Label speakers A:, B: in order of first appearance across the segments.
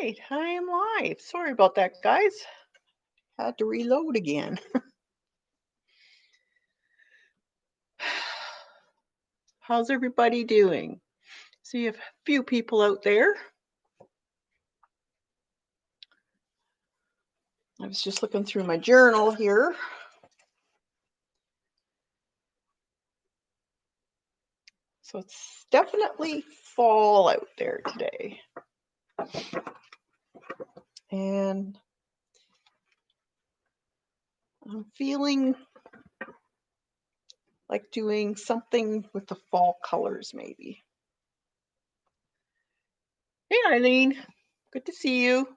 A: Right, I am live. Sorry about that, guys. Had to reload again. How's everybody doing? See a few people out there. I was just looking through my journal here. So it's definitely fall out there today. And I'm feeling like doing something with the fall colors, maybe. Hey, Eileen. Good to see you.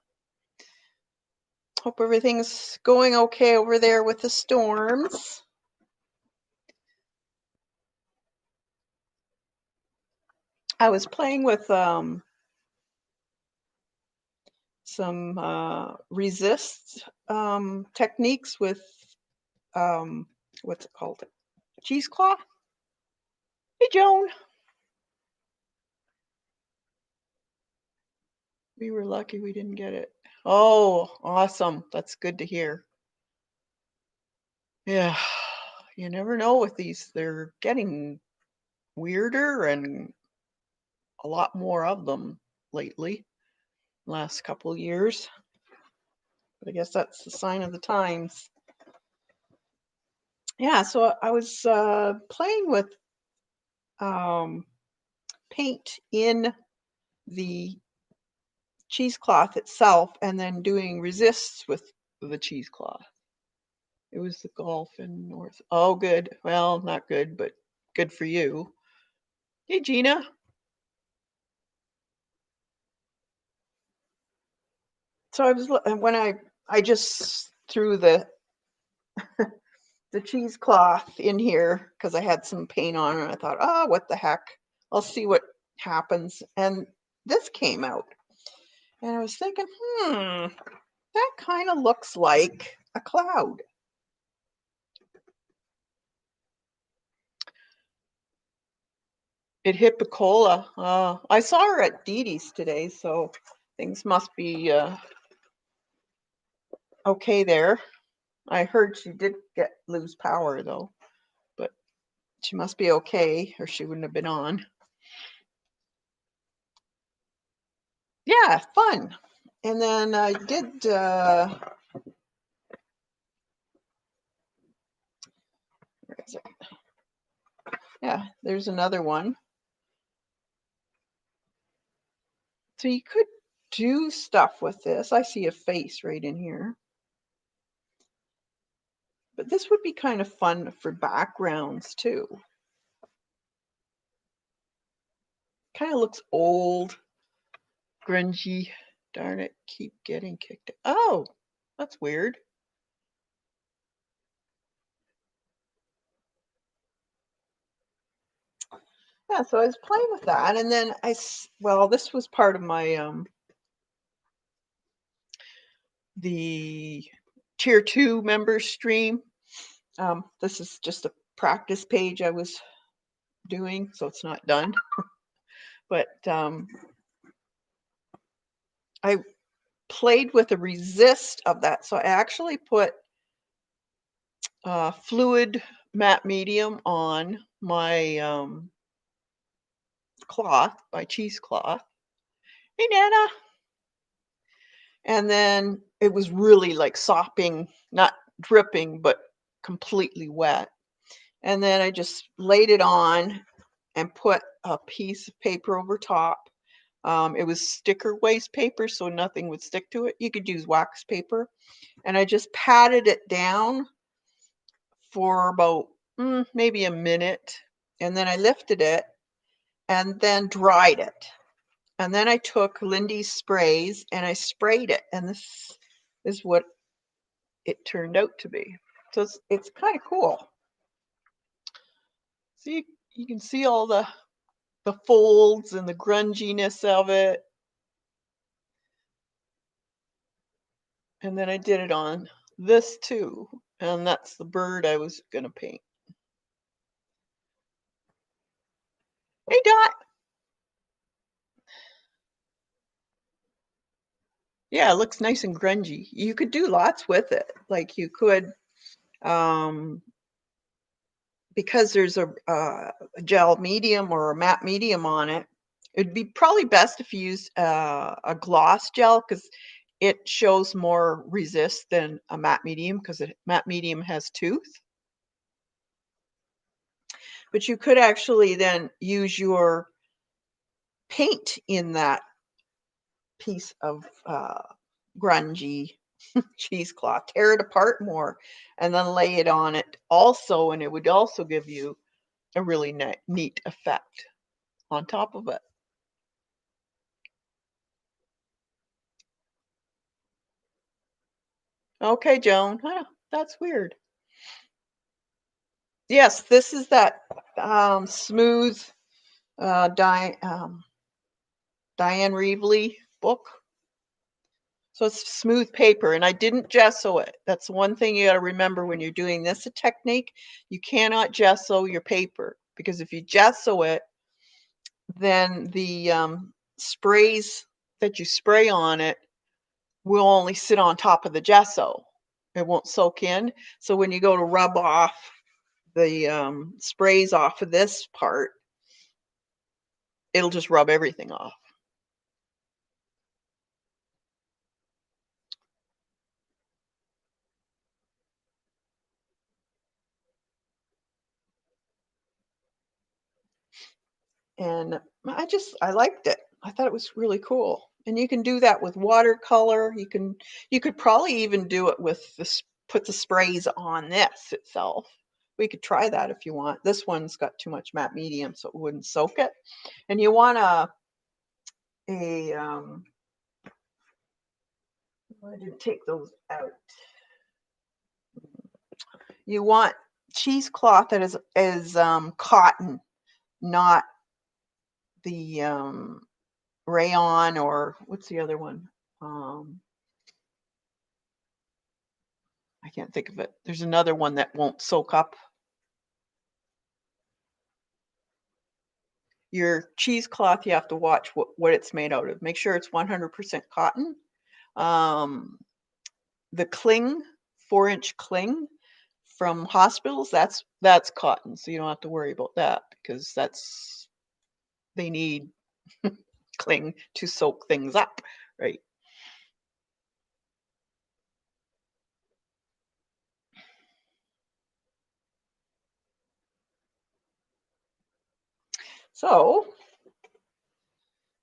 A: Hope everything's going okay over there with the storms. I was playing with some resist techniques with what's it called? Cheesecloth. Hey, Joan. We were lucky we didn't get it. Oh, awesome. That's good to hear. Yeah, you never know with these. They're getting weirder and a lot more of them lately, last couple of years. But I guess that's the sign of the times. Yeah, so I was playing with paint in the cheesecloth itself and then doing resists with the cheesecloth. It was the golf in North. Oh, good. Well, not good, but good for you. Hey, Gina. So I was when I just threw the cheesecloth in here because I had some paint on and I thought, oh, what the heck? I'll see what happens. And this came out. And I was thinking, that kind of looks like a cloud. It hit Picola. I saw her at Dee Dee's today, so things must be okay there. I heard she did lose power though, but she must be okay, or she wouldn't have been on. Yeah, fun. And then I did. Where is it? Yeah, there's another one. So you could do stuff with this. I see a face right in here. But this would be kind of fun for backgrounds too. Kind of looks old, grungy. Darn it, keep getting kicked out. Oh, that's weird. Yeah, so I was playing with that, and then well, this was part of my the tier 2 member stream. This is just a practice page I was doing, so it's not done. But I played with a resist of that, so I actually put fluid matte medium on my cloth, my cheesecloth. Hey, Nana. And then it was really like sopping, not dripping, but completely wet. And then I just laid it on and put a piece of paper over top. It was sticker waste paper, so nothing would stick to it. You could use wax paper. And I just patted it down for about maybe a minute. And then I lifted it and then dried it. And then I took Lindy's sprays and I sprayed it. And this is what it turned out to be. So it's kind of cool. See, you can see all the folds and the grunginess of it. And then I did it on this too. And that's the bird I was going to paint. Hey, Dot. Yeah, it looks nice and grungy. You could do lots with it. Like you could, um, because there's a gel medium or a matte medium on it, it'd be probably best if you use a gloss gel because it shows more resist than a matte medium because a matte medium has tooth. But you could actually then use your paint in that piece of grungy cheesecloth, tear it apart more, and then lay it on it also, and it would also give you a really neat effect on top of it. Okay, Joan. Huh, that's weird. Yes, this is that smooth uh, Di Diane Reevely book. So it's smooth paper, and I didn't gesso it. That's one thing you got to remember when you're doing this technique. You cannot gesso your paper because if you gesso it, then the sprays that you spray on it will only sit on top of the gesso. It won't soak in. So when you go to rub off the sprays off of this part, it'll just rub everything off. And I liked it. I thought it was really cool. And you can do that with watercolor. You could probably even do it with this, put the sprays on this itself. We could try that if you want. This one's got too much matte medium, so it wouldn't soak it. And you want a I didn't take those out. You want cheesecloth that is cotton, not the rayon or what's the other one? Um, I can't think of it. There's another one that won't soak up. Your cheesecloth, you have to watch what it's made out of. Make sure it's 100% cotton. Um, the cling, 4-inch cling from hospitals, that's cotton, so you don't have to worry about that because they need cling to soak things up, right? So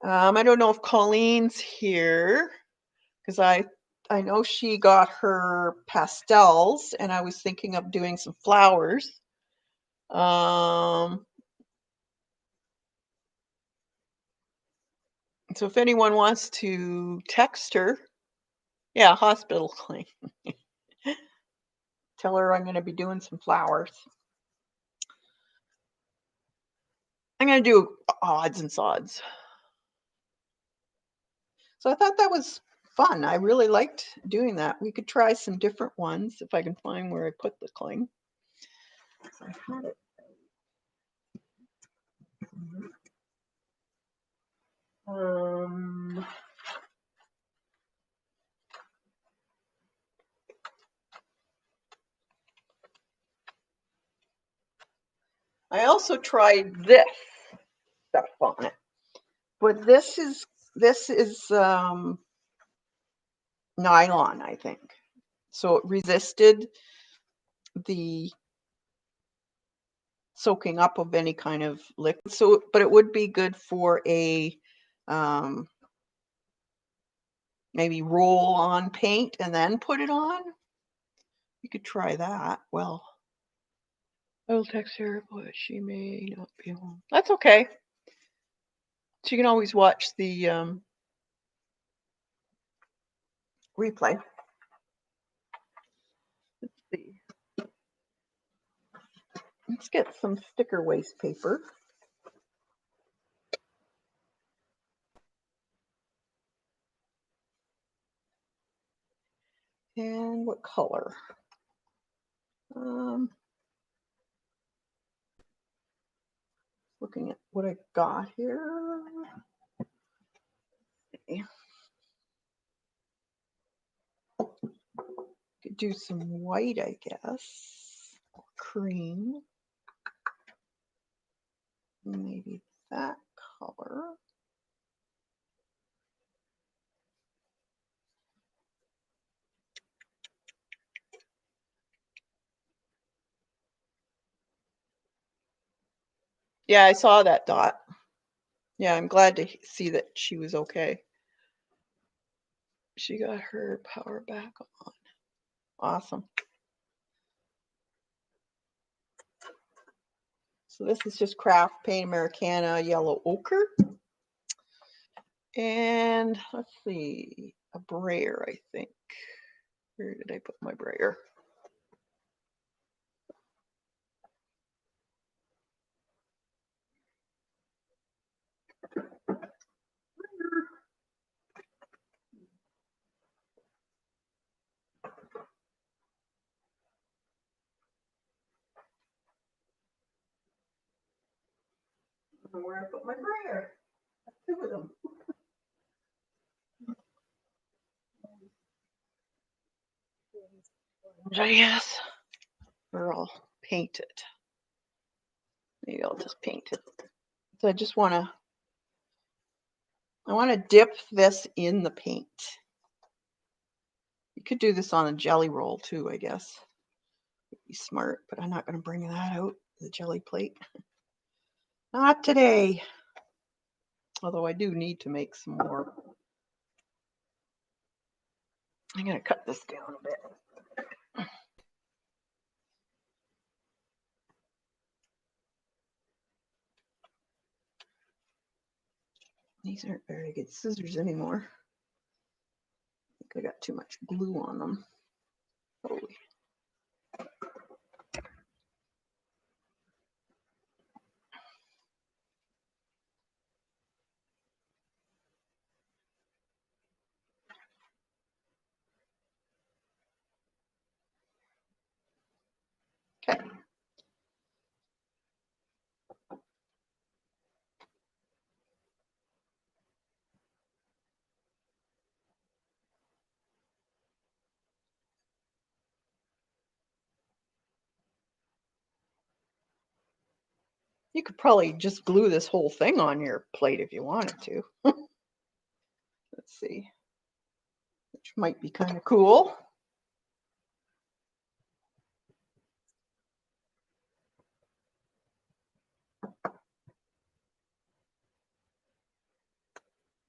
A: I don't know if Colleen's here because I know she got her pastels, and I was thinking of doing some flowers. Um, so if anyone wants to text her, yeah, hospital clean. Tell her I'm going to be doing some flowers. I'm going to do odds and sods. So I thought that was fun. I really liked doing that. We could try some different ones if I can find where I put the cling. So I had it. Um, I also tried this stuff on it, but this is nylon, I think. So it resisted the soaking up of any kind of liquid. So, but it would be good for a um, maybe roll on paint and then put it on. You could try that. Well, I will text her, but she may not be home. That's okay. She can always watch the replay. Let's see. Let's get some sticker waste paper. And what color? Um, Looking at what I got here. could do some white, I guess, or cream. Maybe that color. Yeah, I saw that dot. Yeah, I'm glad to see that she was okay. She got her power back on. Awesome. So this is just Craft Paint Americana Yellow Ochre. And let's see, a brayer, I think. Where did I put my brayer? I don't know where I put my brayer. Two of them. Yes. Or I'll paint it. Maybe I'll just paint it. So I want to dip this in the paint. You could do this on a jelly roll too, I guess. Be smart, but I'm not going to bring that out, the jelly plate. Not today. Although I do need to make some more. I'm going to cut this down a bit. These aren't very good scissors anymore. I think I got too much glue on them. Holy. Okay. You could probably just glue this whole thing on your plate if you wanted to. Let's see. Which might be kind of cool.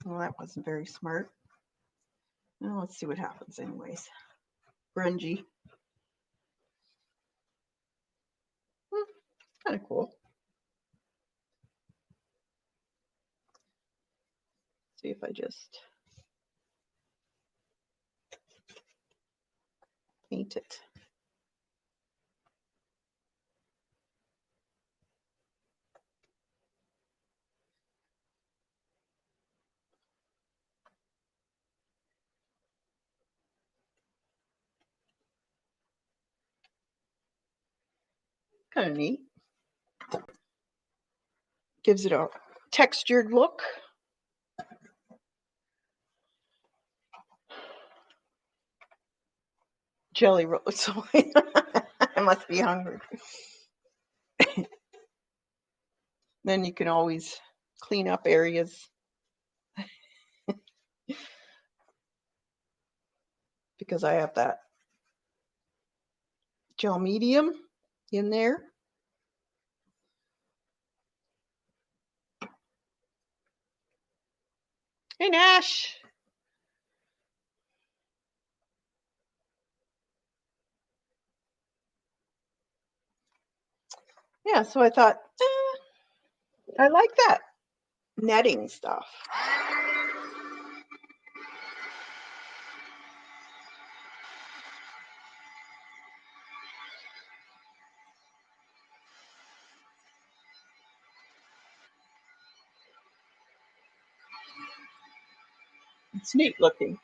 A: Well, that wasn't very smart. Well, let's see what happens anyways. Grungy. Kind of cool. See if I just paint it. Kind of neat. Gives it a textured look. Jelly roll. So I must be hungry. Then you can always clean up areas because I have that gel medium in there. Hey, Nash. Yeah, so I thought, I like that netting stuff. It's neat looking.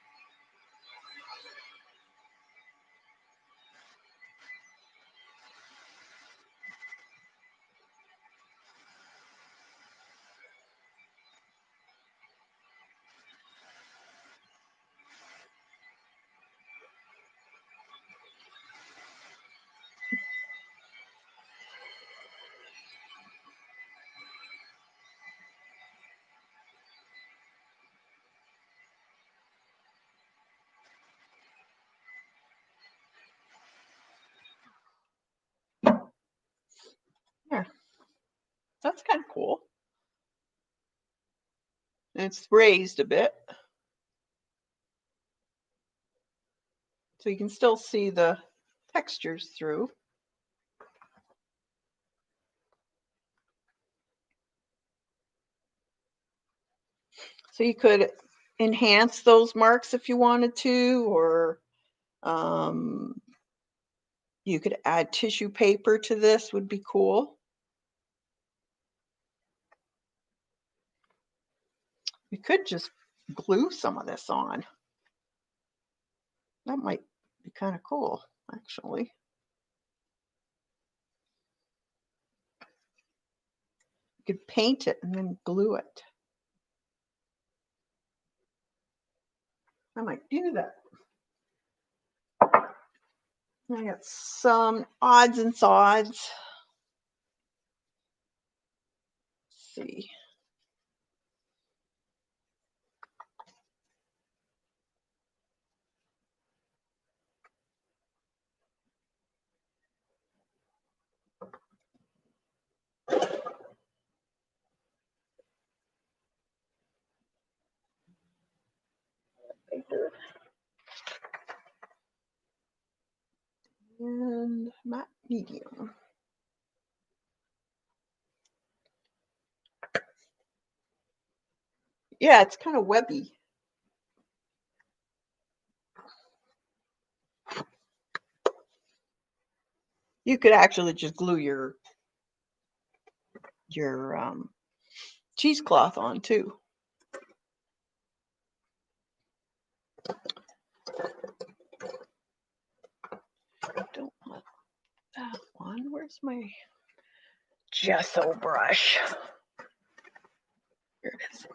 A: That's kind of cool. And it's raised a bit, so you can still see the textures through. So you could enhance those marks if you wanted to, or um, you could add tissue paper to this, would be cool. You could just glue some of this on. That might be kind of cool, actually. You could paint it and then glue it. I might do that. I got some odds and sods. Let's see. And matte medium. Yeah, it's kind of webby. You could actually just glue your cheesecloth on too. I don't want that one. Where's my gesso brush? Here it is.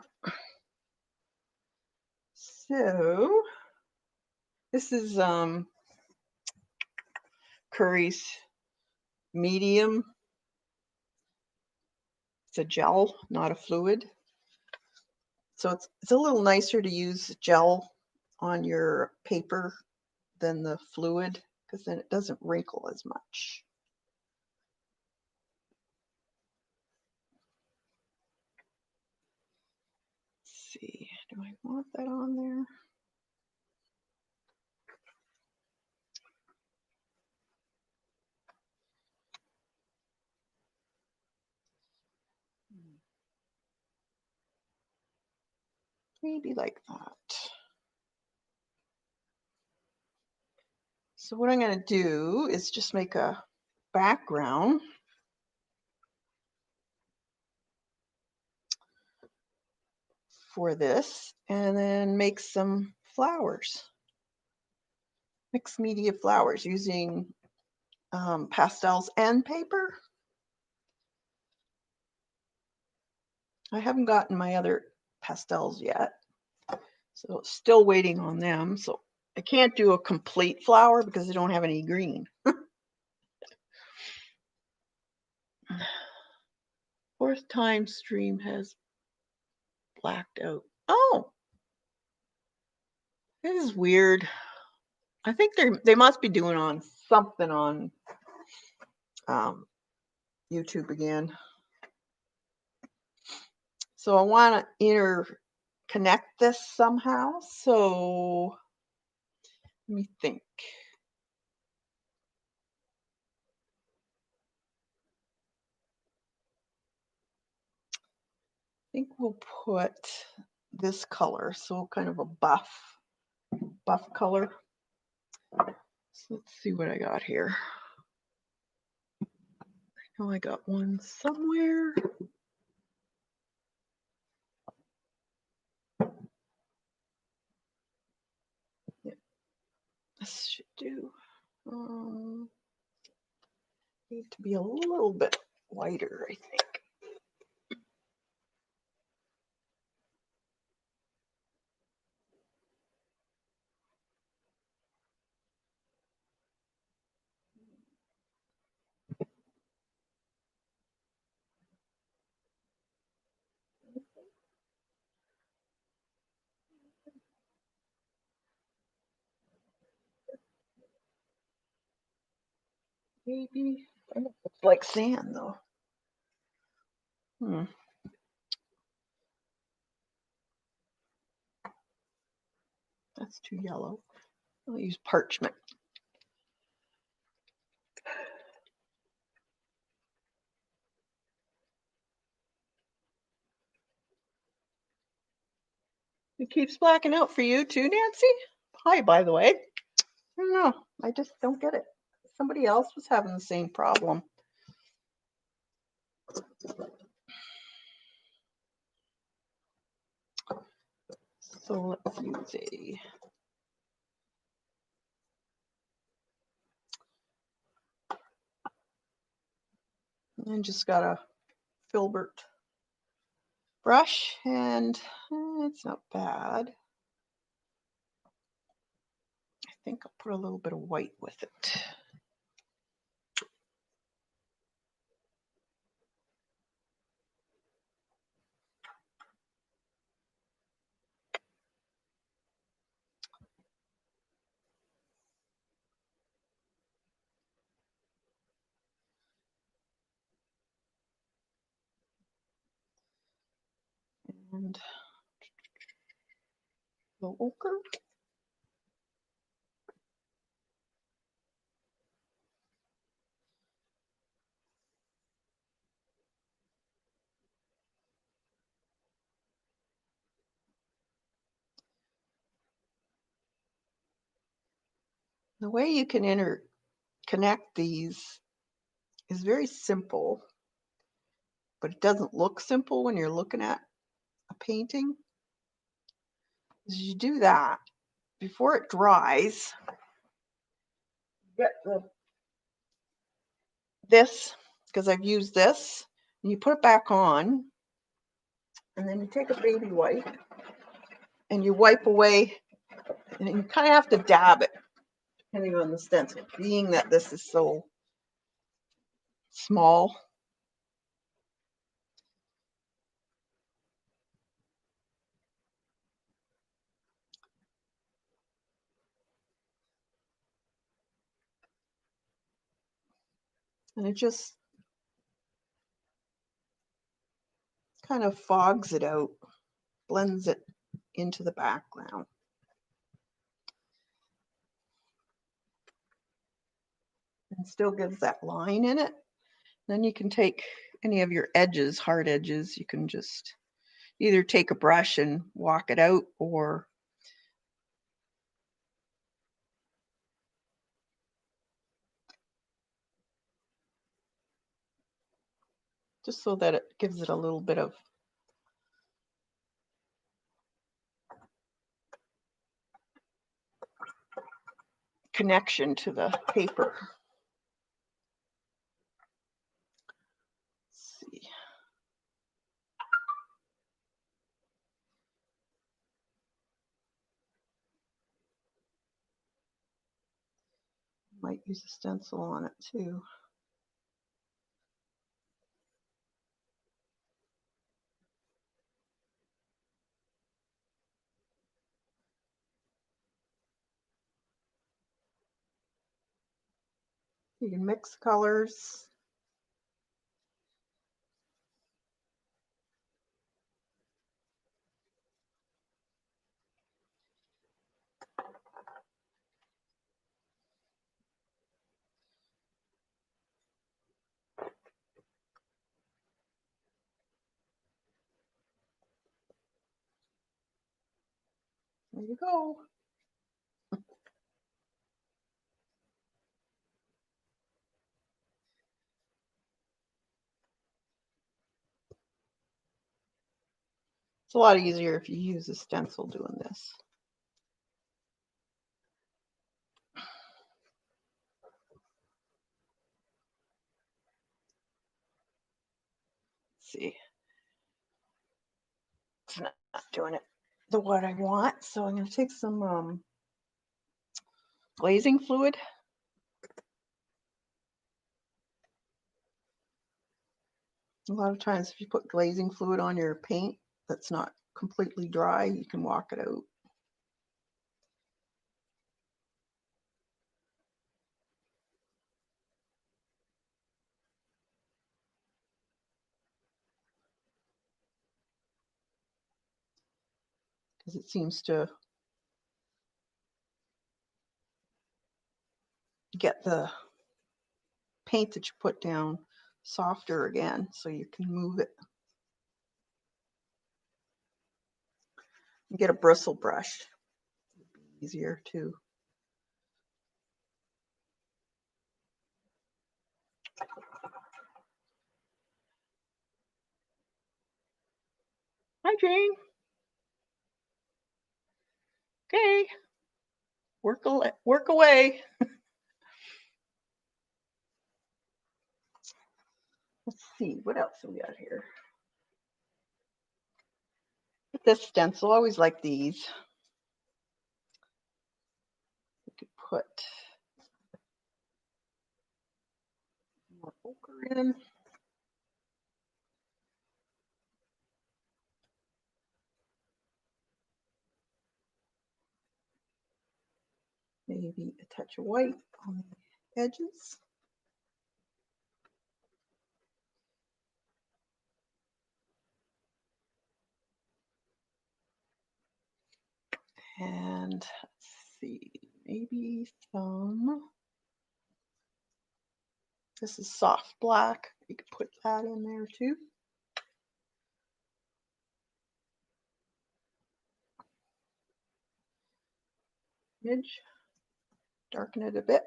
A: So this is Curry's medium. It's a gel, not a fluid. So it's a little nicer to use gel on your paper than the fluid, because then it doesn't wrinkle as much. Let's see, do I want that on there? Maybe like that. So what I'm going to do is just make a background for this, and then make some flowers, mixed media flowers using pastels and paper. I haven't gotten my other pastels yet, so still waiting on them. So I can't do a complete flower because I don't have any green. Fourth time stream has blacked out. Oh, this is weird. I think they must be doing on something on YouTube again. So I want to interconnect this somehow. So let me think. I think we'll put this color, so kind of a buff color. So let's see what I got here. I know I got one somewhere. Yeah, this should do. Need to be a little bit lighter, I think. Maybe. It looks like sand though. Hmm. That's too yellow. I'll use parchment. It keeps blacking out for you too, Nancy? Hi, by the way. I don't know. I just don't get it. Somebody else was having the same problem. So let's use a and just got a filbert brush, and it's not bad. I think I'll put a little bit of white with it. And the ochre. The way you can interconnect these is very simple, but it doesn't look simple when you're looking at a painting. As you do that, before it dries, get this, because I've used this, and you put it back on, and then you take a baby wipe and you wipe away, and you kind of have to dab it, depending on the stencil, being that this is so small. And it just kind of fogs it out, blends it into the background. And still gives that line in it. Then you can take any of your edges, hard edges, you can just either take a brush and walk it out, or just so that it gives it a little bit of connection to the paper. Let's see. Might use a stencil on it too. You can mix colors. There you go. It's a lot easier if you use a stencil doing this. Let's see. It's not doing it the what I want, so I'm going to take some glazing fluid. A lot of times if you put glazing fluid on your paint that's not completely dry, you can walk it out. because it seems to get the paint that you put down softer again, so you can move it. Get a bristle brush. It'd be easier too. Hi, Jane. Okay, work away. Let's see, what else have we got here? This stencil, I always like these. We could put more ochre in. Maybe a touch of white on the edges. And let's see, maybe some, this is soft black. You could put that in there too. Image, darken it a bit.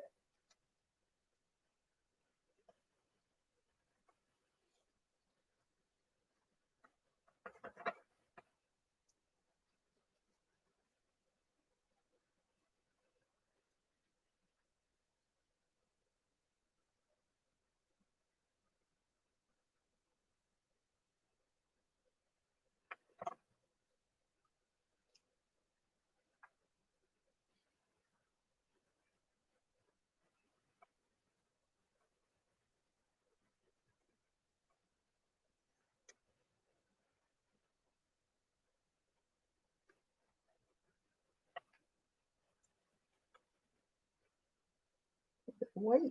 A: White.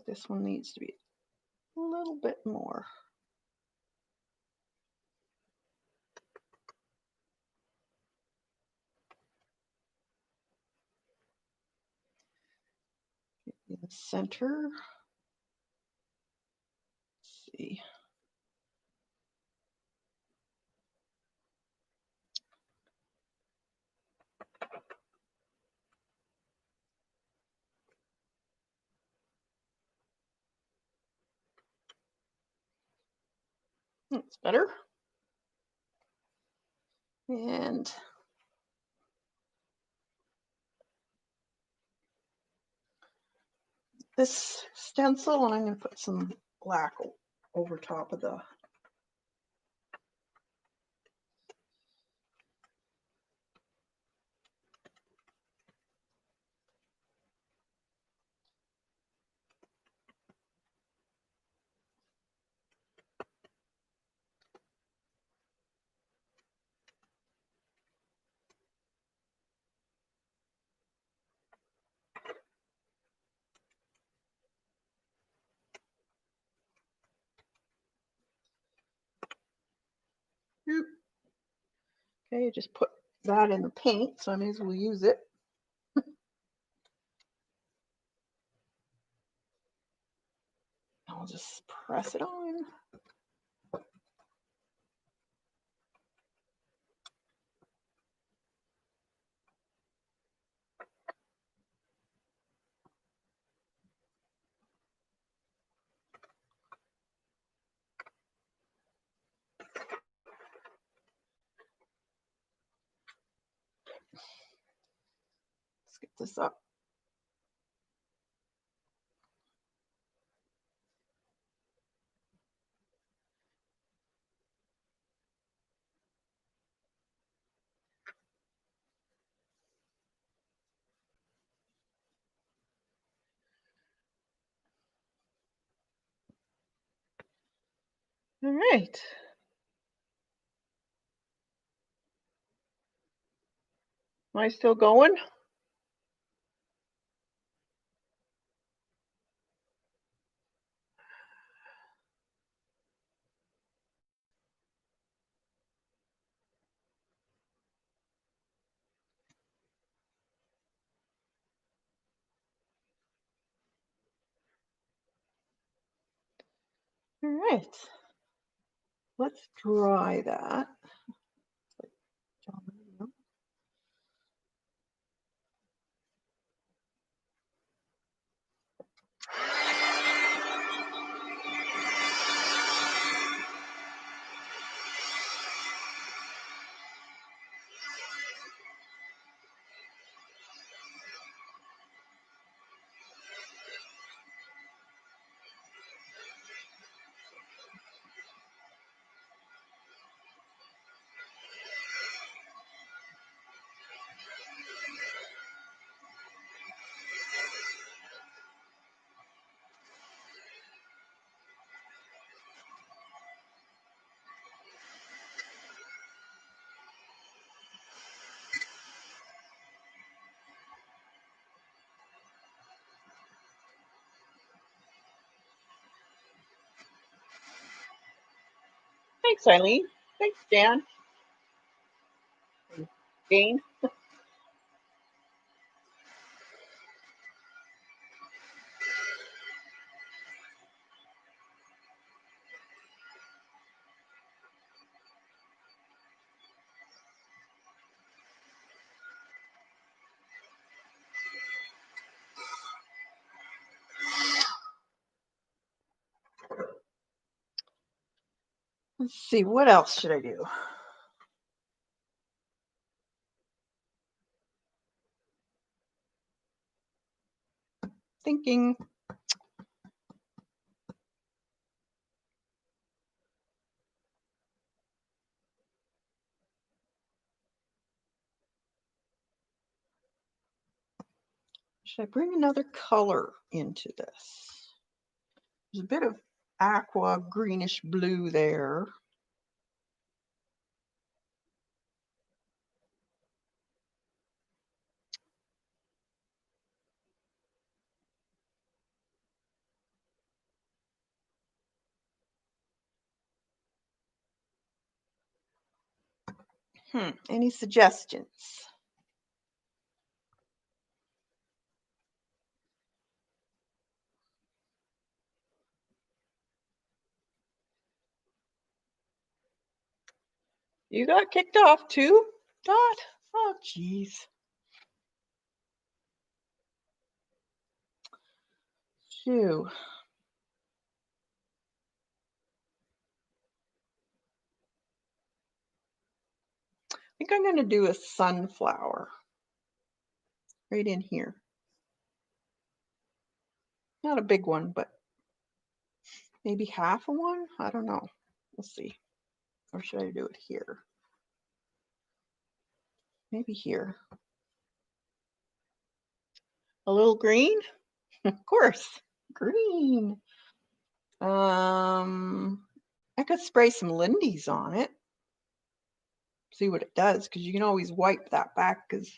A: This one needs to be a little bit more. In the center. Let's see. That's better. And this stencil, and I'm going to put some black over top of the okay, just put that in the paint, so I may as well use it. I'll just press it on. Let's get this up. All right. Am I still going? All right. Let's dry that. Thanks, Eileen. Thanks, Dan. Jane. Let's see, what else should I do? Thinking. Should I bring another color into this? There's a bit of aqua greenish blue there. Any suggestions? You got kicked off too, Dot? Oh, geez. Shoo. I think I'm going to do a sunflower right in here. Not a big one, but maybe half a one? I don't know. We'll see. Or should I do it here? Maybe here. A little green? Of course. Green. I could spray some Lindy's on it. See what it does, because you can always wipe that back because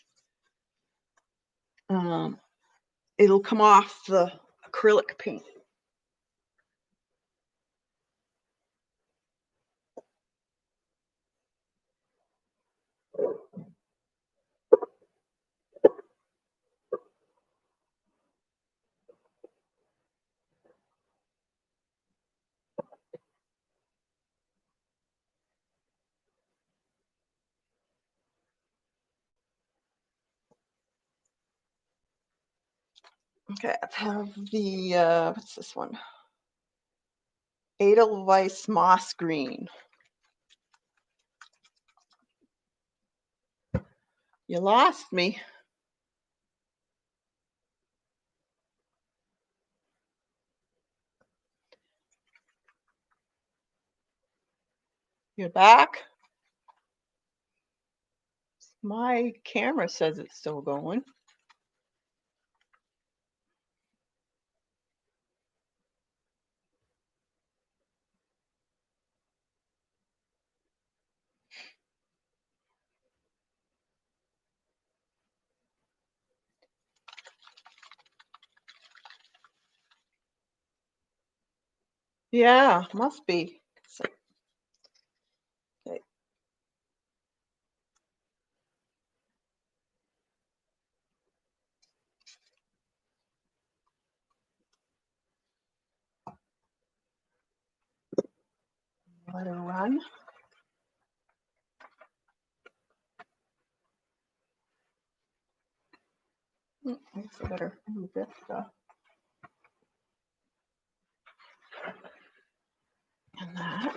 A: it'll come off the acrylic paint. Okay, I have the, what's this one? Edelweiss Moss Green. You lost me. You're back? My camera says it's still going. Yeah, must be. Okay. Let her run. I guess I better move this stuff. And that.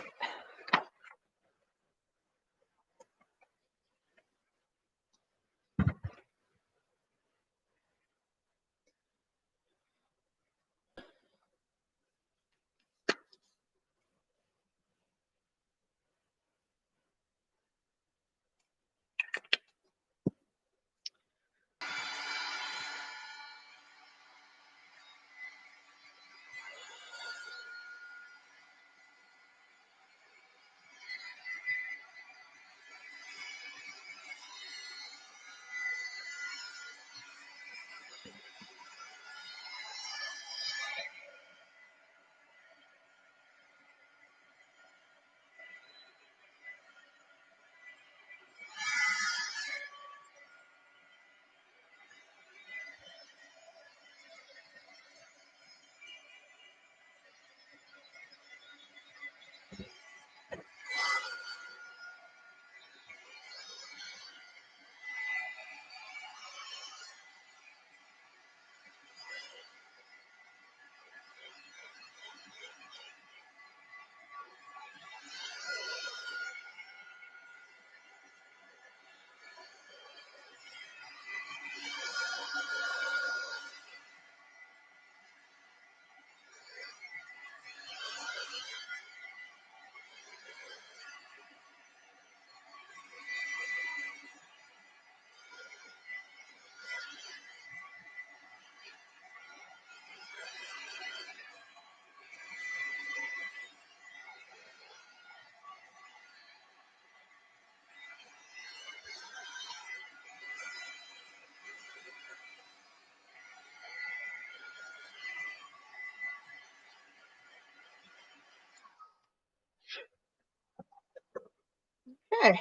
A: Okay,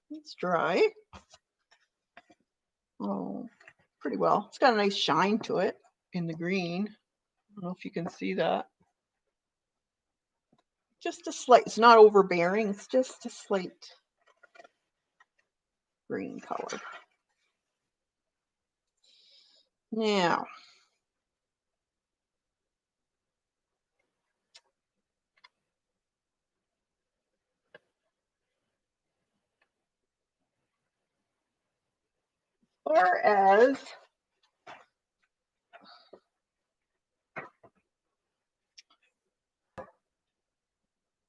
A: it's dry. Oh, pretty well. It's got a nice shine to it in the green. I don't know if you can see that. Just a slight, it's not overbearing, it's just a slight green color. Now, as far as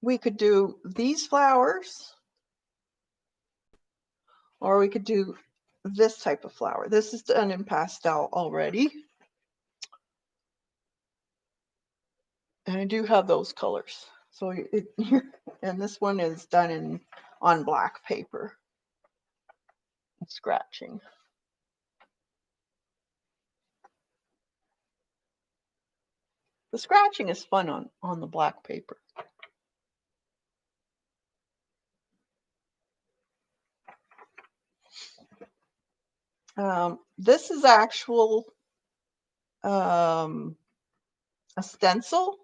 A: we could do these flowers, or we could do this type of flower. This is done in pastel already. And I do have those colors. So and this one is done on black paper. Scratching. The scratching is fun on the black paper. This is actual a stencil,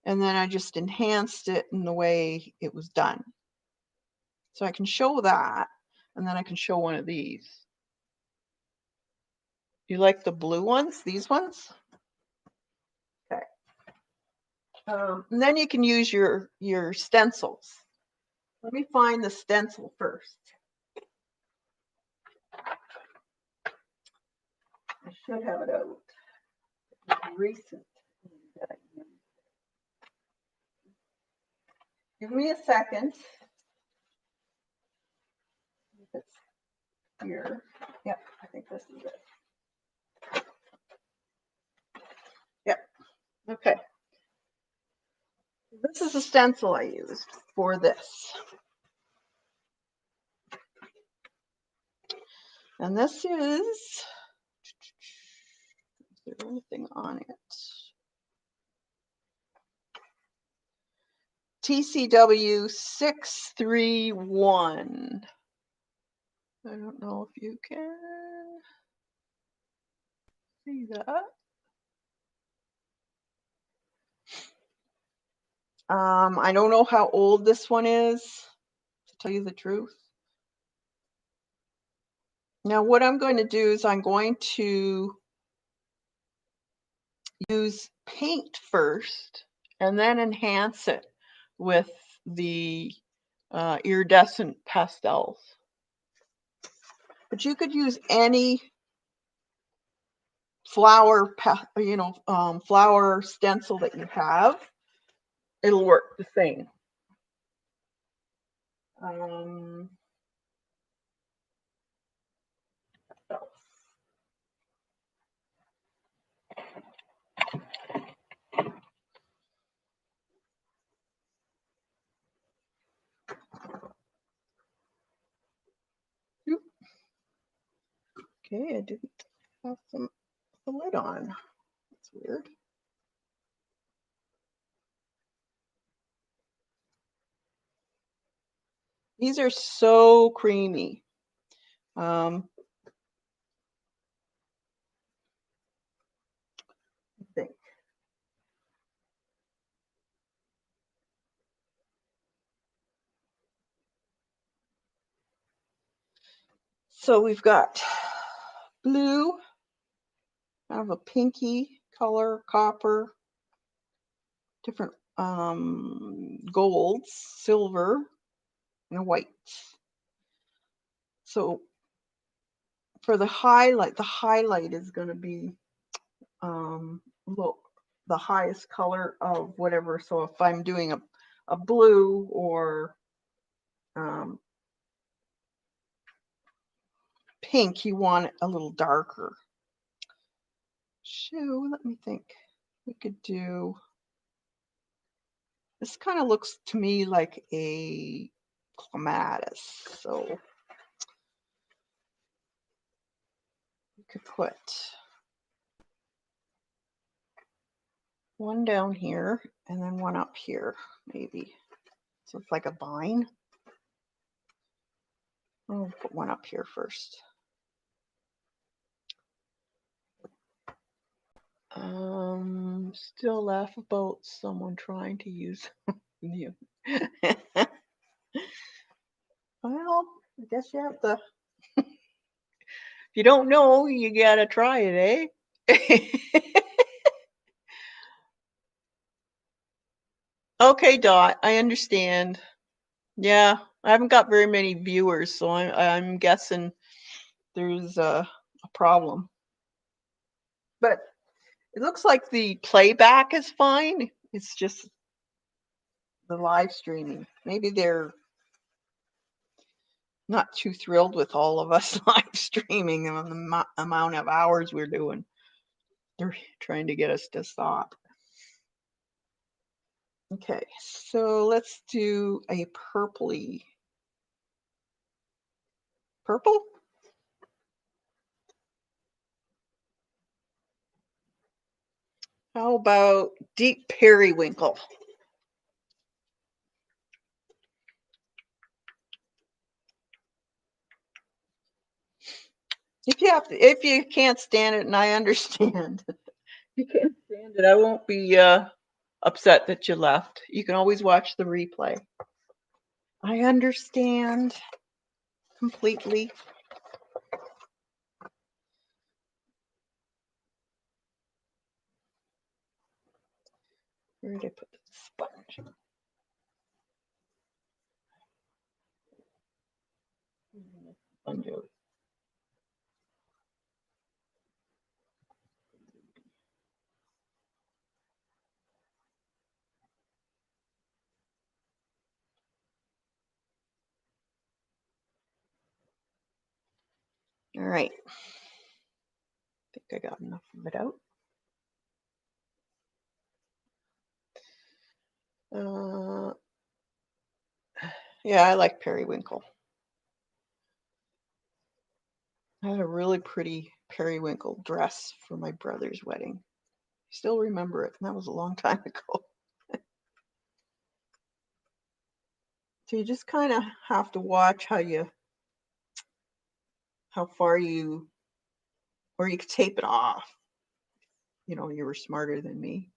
A: and then I just enhanced it in the way it was done. So I can show that, and then I can show one of these. You like the blue ones, these ones? Okay. And then you can use your stencils. Let me find the stencil first. I should have it out. It's recent. Give me a second. It's here. Yep, I think this is it. Yep. Okay. This is the stencil I used for this. And this is there anything on it? TCW 631. I don't know if you can see that. I don't know how old this one is, to tell you the truth. Now, what I'm going to do is I'm going to use paint first and then enhance it with the iridescent pastels. But you could use any flower, flower stencil that you have. It'll work the same. Okay, I didn't have the lid on. That's weird. These are so creamy. I think. So we've got blue, kind of a pinky color, copper, different golds, silver, and white. So for the highlight is going to be the highest color of whatever. So if I'm doing a blue or pink, you want it a little darker. So let me think. We could do, this kind of looks to me like a clematis. So you could put one down here and then one up here, maybe. So it's like a vine. I'll put one up here first. Still laugh about someone trying to use you. Well, I guess you have to. If you don't know, you gotta try it, eh? Okay, Dot, I understand. Yeah, I haven't got very many viewers, so I'm guessing there's a problem. But it looks like the playback is fine. It's just the live streaming. Maybe they're not too thrilled with all of us live streaming and the amount of hours we're doing. They're trying to get us to stop. Okay, so let's do a purpley. Purple? How about deep periwinkle? If you can't stand it, and I understand, if you can't stand it, I won't be upset that you left. You can always watch the replay. I understand completely. Where did I put the sponge? Sponge. All right. I think I got enough of it out. Yeah, I like periwinkle. I had a really pretty periwinkle dress for my brother's wedding. I still remember it, and that was a long time ago. So you just kind of have to watch how far or you could tape it off. You know, you were smarter than me.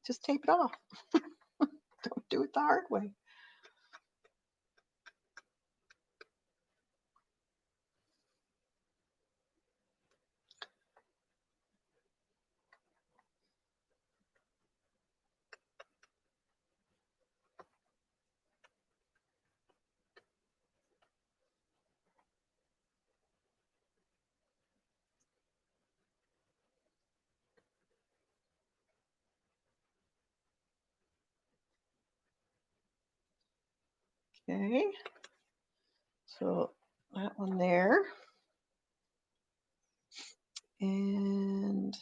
A: Just tape it off. Don't do it the hard way. Okay, so that one there. And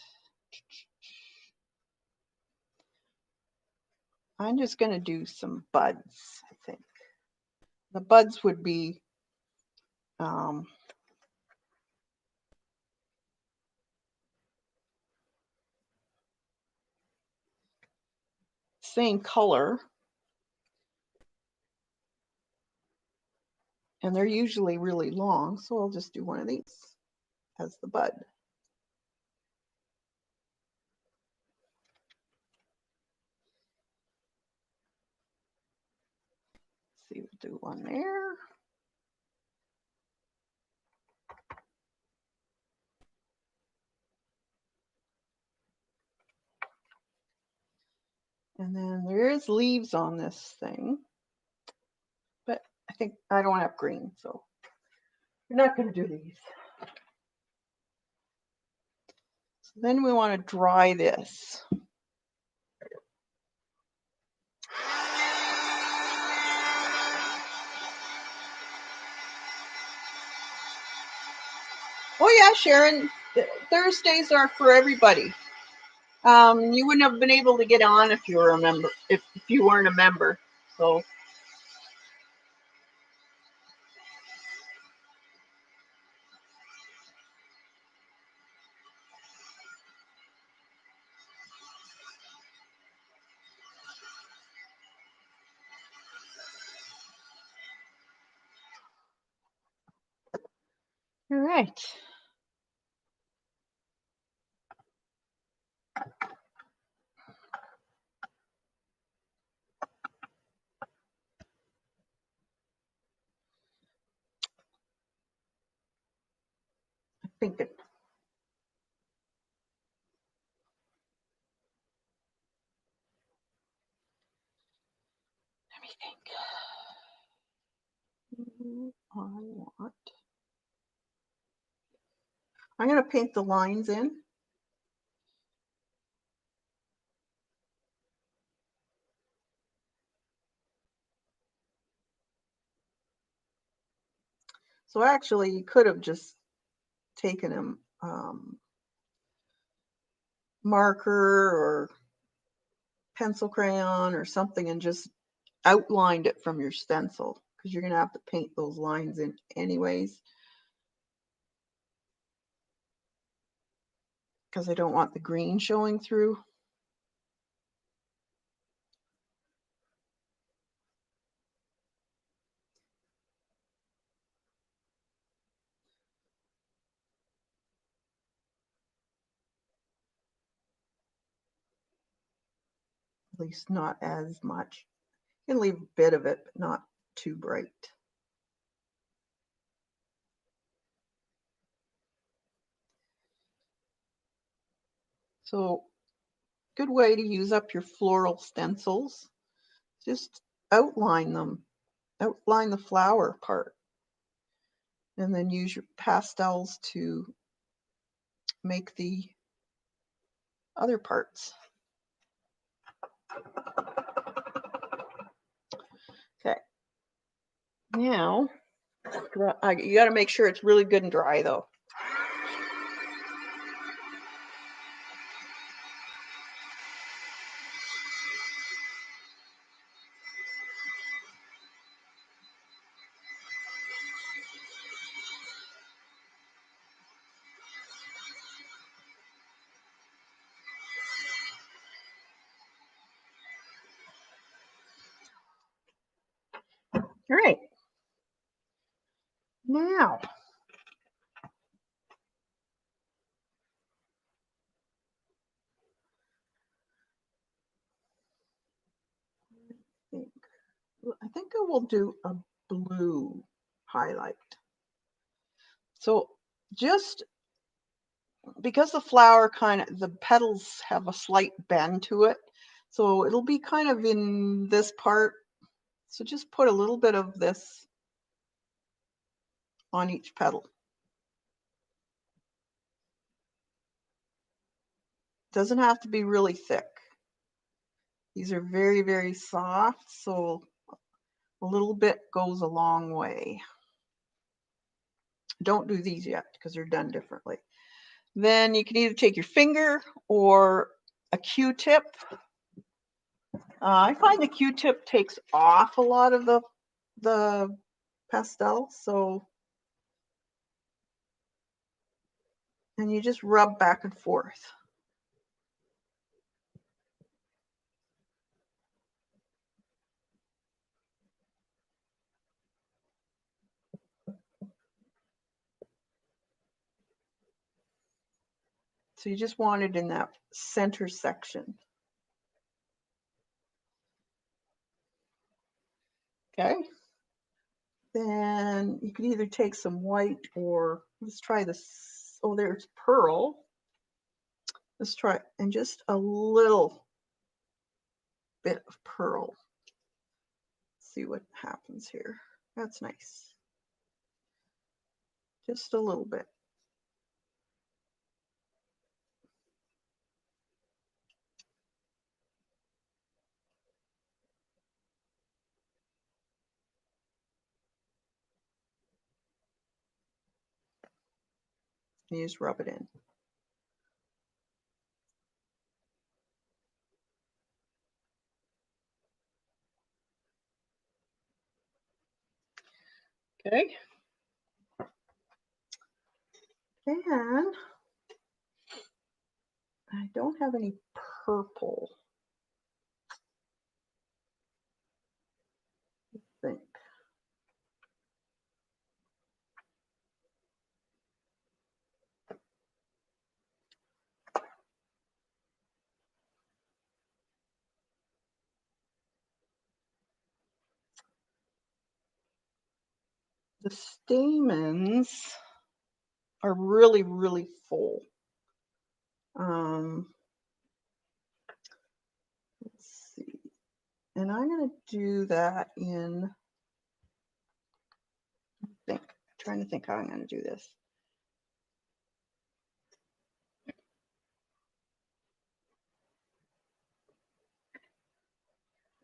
A: I'm just going to do some buds, I think. The buds would be same color. And they're usually really long, so I'll just do one of these as the bud. Let's see, we'll do one there. And then there is leaves on this thing, but I think I don't have green, so we're not going to do these. So then we want to dry this. Oh yeah, Sharon, Thursdays are for everybody. You wouldn't have been able to get on if you were a member, if you weren't a member. So all right. I think it. Let me think. I'm going to paint the lines in. So actually, you could have just taken a marker or pencil crayon or something and just outlined it from your stencil, because you're going to have to paint those lines in anyways. Because I don't want the green showing through. At least not as much. You can leave a bit of it, but not too bright. So, good way to use up your floral stencils. Just outline them. Outline the flower part. And then use your pastels to make the other parts. Okay. Now, you got to make sure it's really good and dry though. All right. Now, I think I will do a blue highlight. So just because the flower the petals have a slight bend to it, so it'll be kind of in this part. So just put a little bit of this on each petal. Doesn't have to be really thick. These are very, very soft, so a little bit goes a long way. Don't do these yet because they're done differently. Then you can either take your finger or a Q-tip. I find the Q-tip takes off a lot of the pastel, so, and you just rub back and forth. So you just want it in that center section. Okay. Then you can either take some white or let's try this. Oh, there's pearl. Let's try and just a little bit of pearl. See what happens here. That's nice. Just a little bit. You just rub it in. Okay. And I don't have any purple, I think. The stamens are really, really full. Let's see. And I'm going to do that in, trying to think how I'm going to do this.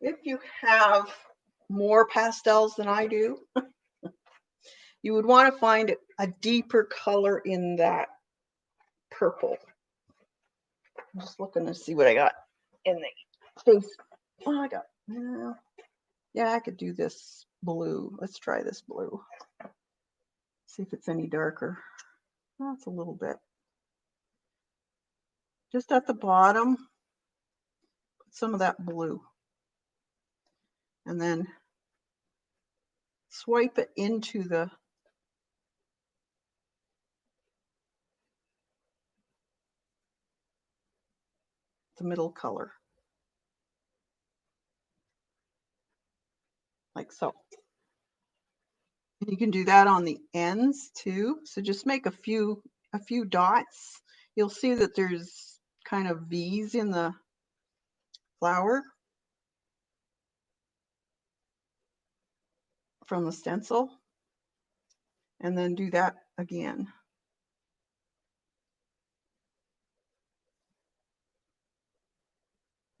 A: If you have more pastels than I do, you would want to find a deeper color in that purple. I'm just looking to see what I got in the case. Oh, I got, yeah, I could do this blue. Let's try this blue. See if it's any darker. That's a little bit. Just at the bottom, put some of that blue. And then swipe it into the middle color. Like so. And you can do that on the ends too. So just make a few dots. You'll see that there's kind of V's in the flower from the stencil. And then do that again.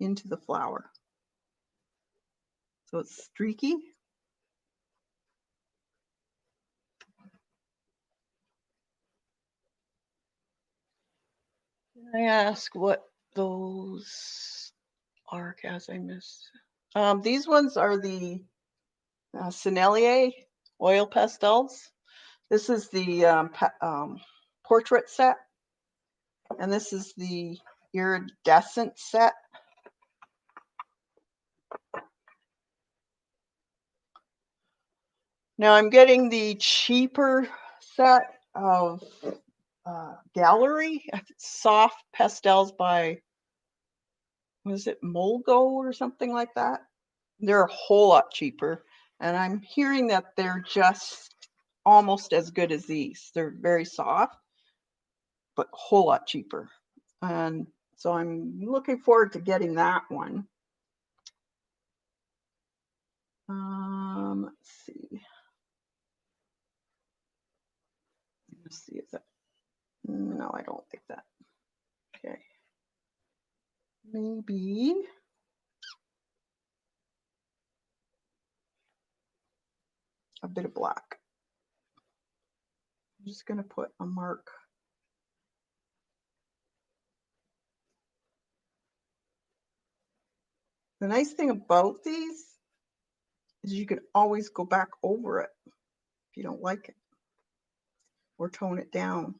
A: Into the flower. So it's streaky. Can I ask what those are, Cass? I missed. These ones are the Sennelier Oil Pastels. This is the portrait set, and this is the iridescent set. Now I'm getting the cheaper set of Gallery soft pastels by, was it Molgo or something like that? They're a whole lot cheaper, and I'm hearing that they're just almost as good as these. They're very soft, but a whole lot cheaper. And so I'm looking forward to getting that one. Let's see. Let's see, is that, no, I don't like that. Okay. Maybe a bit of black. I'm just going to put a mark. The nice thing about these is you can always go back over it if you don't like it, or tone it down.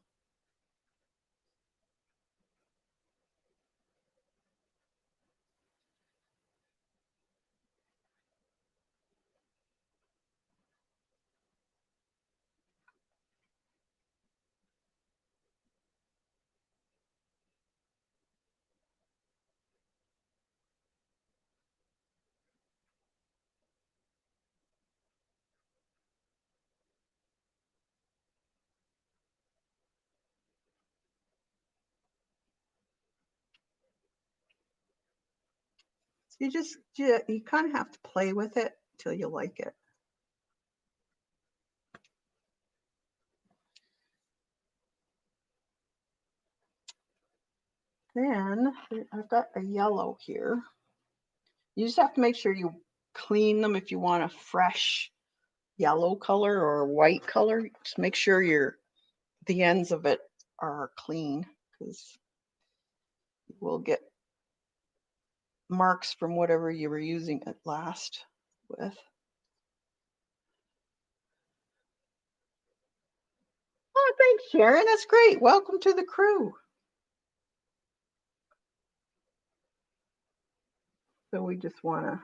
A: So you kind of have to play with it till you like it. Then I've got a yellow here. You just have to make sure you clean them if you want a fresh yellow color or a white color. Just make sure the ends of it are clean, because you will get marks from whatever you were using it last with. Oh, thanks, Sharon. That's great. Welcome to the crew. So we just want to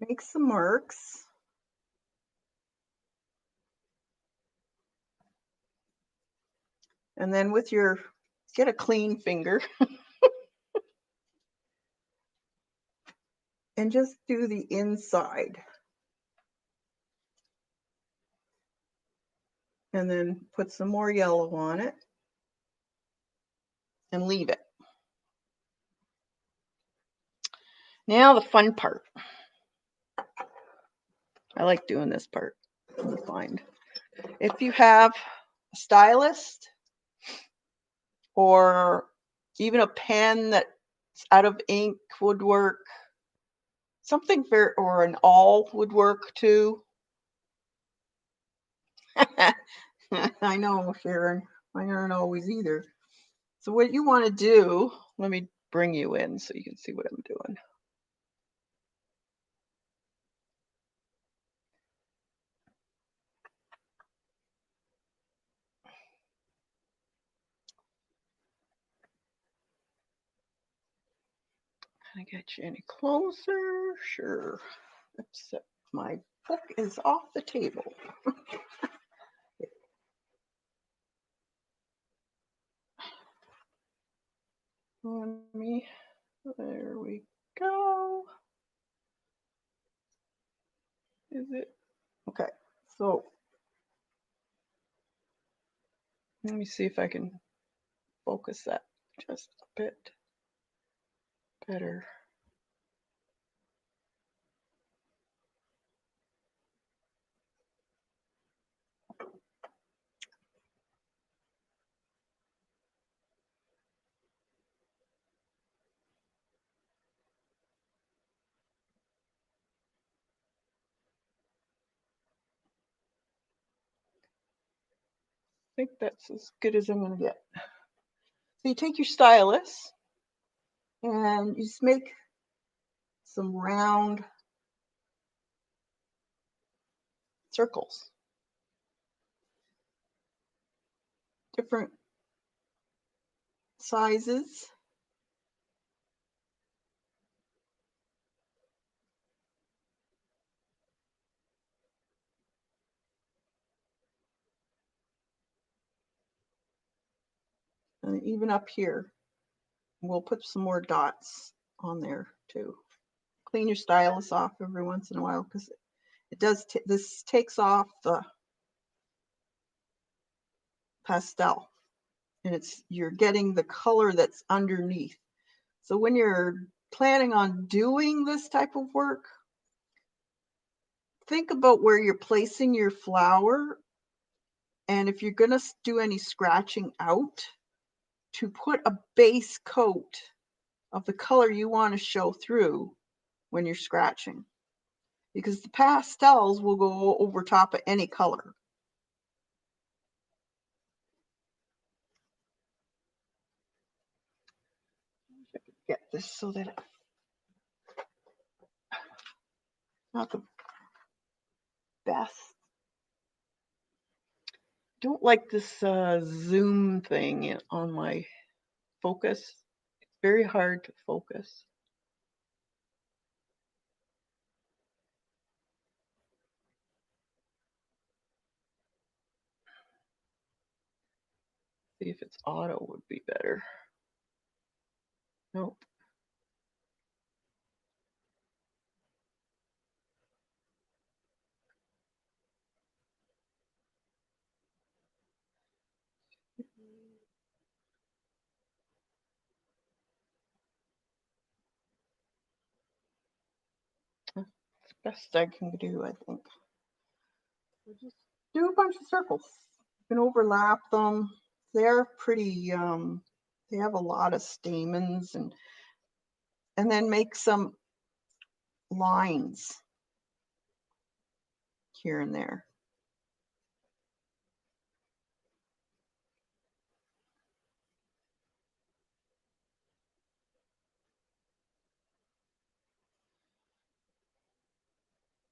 A: make some marks. And then with your, get a clean finger and just do the inside. And then put some more yellow on it and leave it. Now the fun part. I like doing this part, I find. If you have a stylus or even a pen that's out of ink would work, something very, or an awl would work too. I know, Sharon, mine aren't always either. So what you want to do, let me bring you in so you can see what I'm doing. Can I get you any closer? Sure. Except my book is off the table. There we go. Is it? Okay, so let me see if I can focus that just a bit better. I think that's as good as I'm going to get. So you take your stylus and you just make some round circles, different sizes. even up here. We'll put some more dots on there too. Clean your stylus off every once in a while because it does. This takes off the pastel, and you're getting the color that's underneath. So when you're planning on doing this type of work, think about where you're placing your flower, and if you're going to do any scratching out, to put a base coat of the color you want to show through when you're scratching, because the pastels will go over top of any color. Get this so that it's not the best. Don't like this zoom thing on my focus. It's very hard to focus. See if it's auto would be better. Nope. That's the best I can do, I think. So just do a bunch of circles. You can overlap them. They're pretty, they have a lot of stamens, and then make some lines here and there.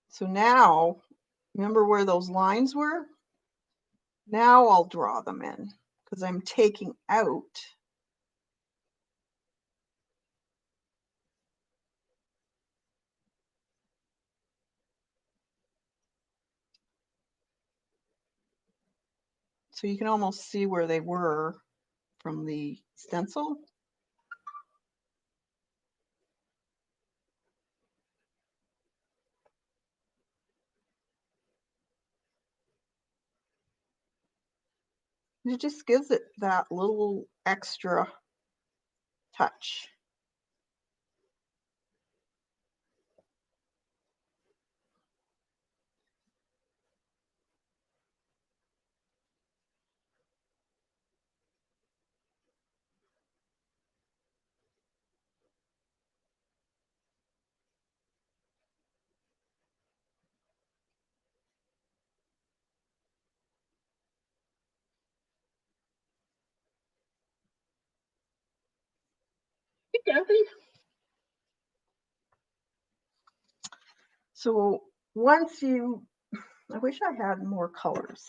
A: So now, remember where those lines were? Now I'll draw them in because I'm taking out so you can almost see where they were from the stencil. It just gives it that little extra touch. Hey, Kathy. So once I wish I had more colors.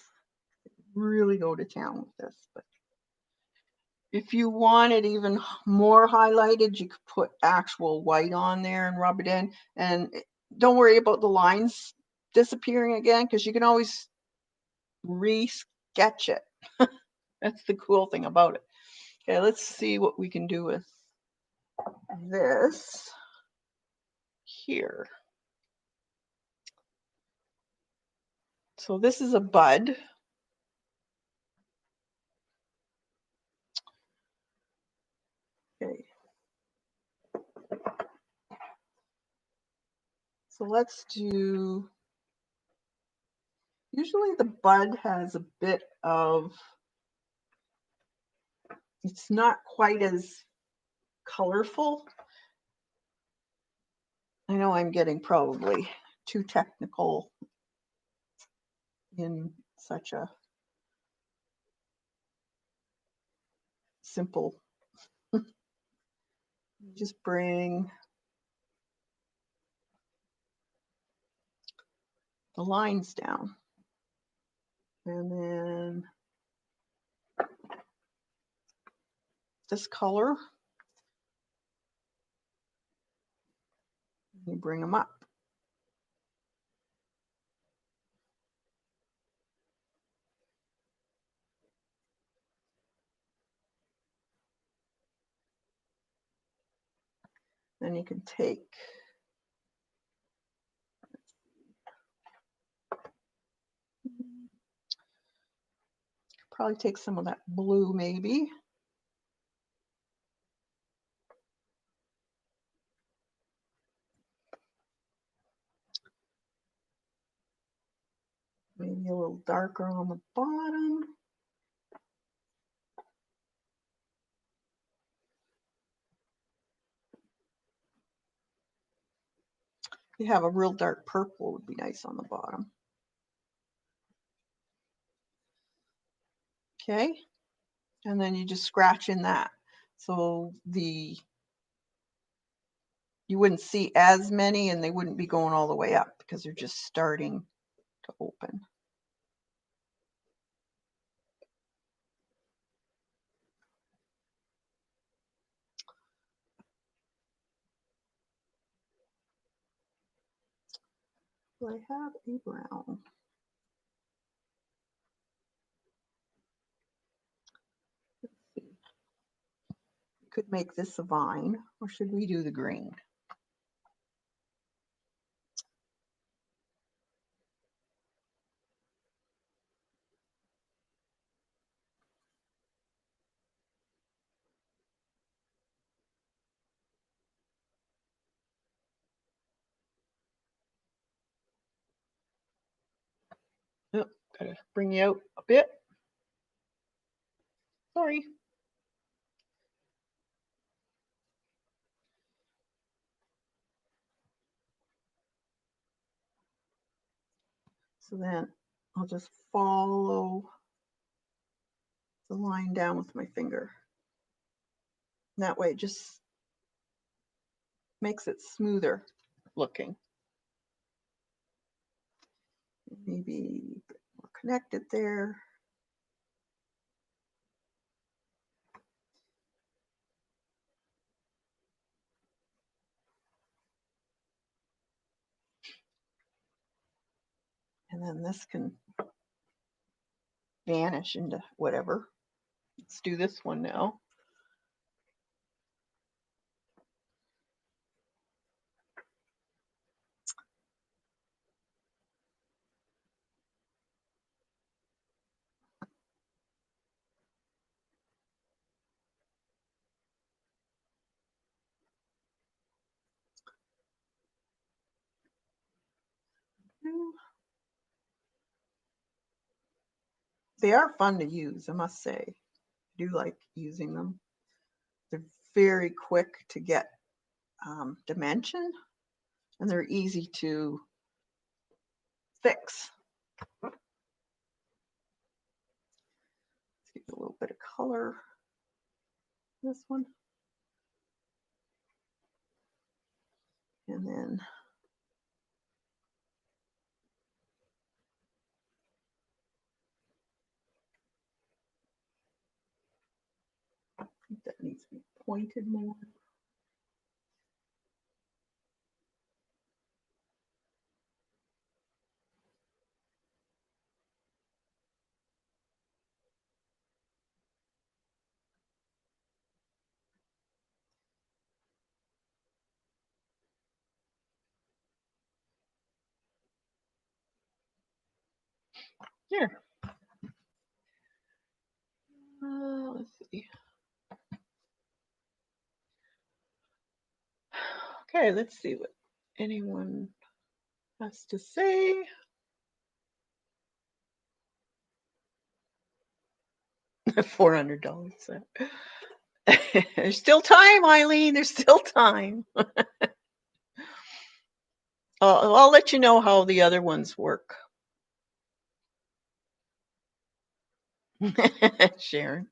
A: Really go to town with this, but if you want it even more highlighted, you could put actual white on there and rub it in. And don't worry about the lines disappearing again, because you can always re-sketch it. That's the cool thing about it. Okay, let's see what we can do with this here. So this is a bud. Okay. So let's do, usually the bud has a bit of, it's not quite as colorful. I know I'm getting probably too technical in such a simple, just bring the lines down. And then this color, you bring them up. Then you can take, probably take some of that blue maybe. Maybe a little darker on the bottom. You have a real dark purple would be nice on the bottom. Okay, and then you just scratch in that. So you wouldn't see as many and they wouldn't be going all the way up because they're just starting to open. So I have a brown. Let's see. Could make this a vine, or should we do the green? Oh, gotta bring you out a bit. Sorry. So then I'll just follow the line down with my finger. And that way it just makes it smoother looking. Maybe a bit more connected there. And then this can vanish into whatever. Let's do this one now. They are fun to use, I must say. I do like using them. They're very quick to get dimension, and they're easy to fix. Let's give it a little bit of color. This one. And then I think that needs to be pointed more. Here. Let's see. Okay, let's see what anyone has to say. $400. There's still time, Eileen. There's still time. I'll let you know how the other ones work. Sharon.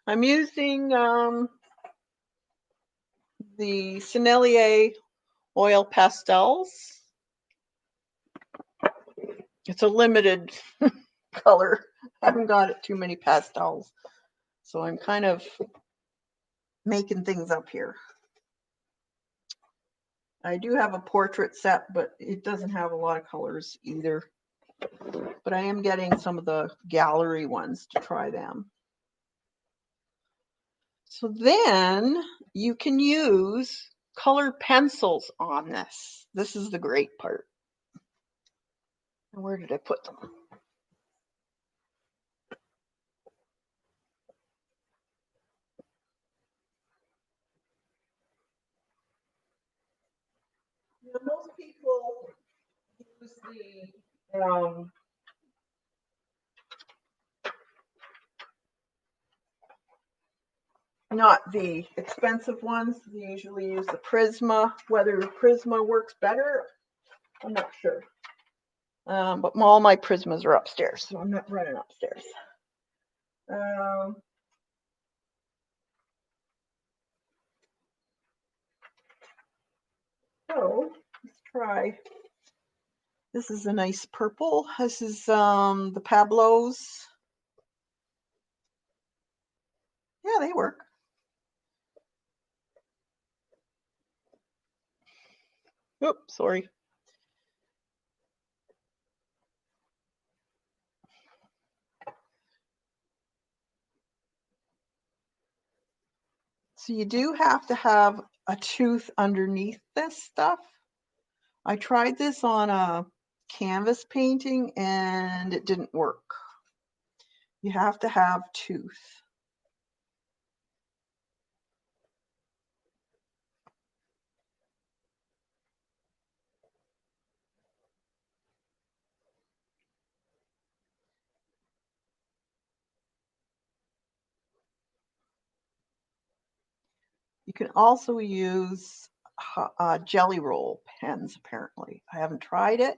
A: I'm using the Sennelier Oil Pastels. It's a limited color. I haven't got it too many pastels. So I'm kind of making things up here. I do have a portrait set, but it doesn't have a lot of colors either. But I am getting some of the gallery ones to try them. So then you can use colored pencils on this. This is the great part. Where did I put them? Most people use the not the expensive ones. They usually use the Prisma. Whether Prisma works better, I'm not sure. But all my Prismas are upstairs, so I'm not running upstairs. So let's try. This is a nice purple. This is the Pablos. Yeah, they work. Oops, sorry. So you do have to have a tooth underneath this stuff. I tried this on a canvas painting and it didn't work. You have to have tooth. You can also use jelly roll pens, apparently. I haven't tried it,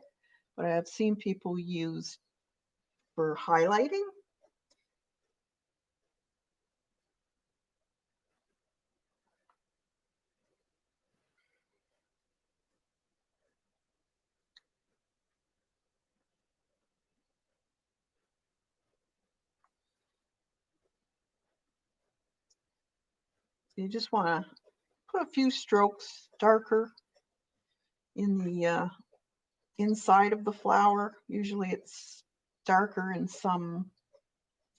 A: but I have seen people use for highlighting. So you just want to put a few strokes darker in the inside of the flower. Usually it's darker in some,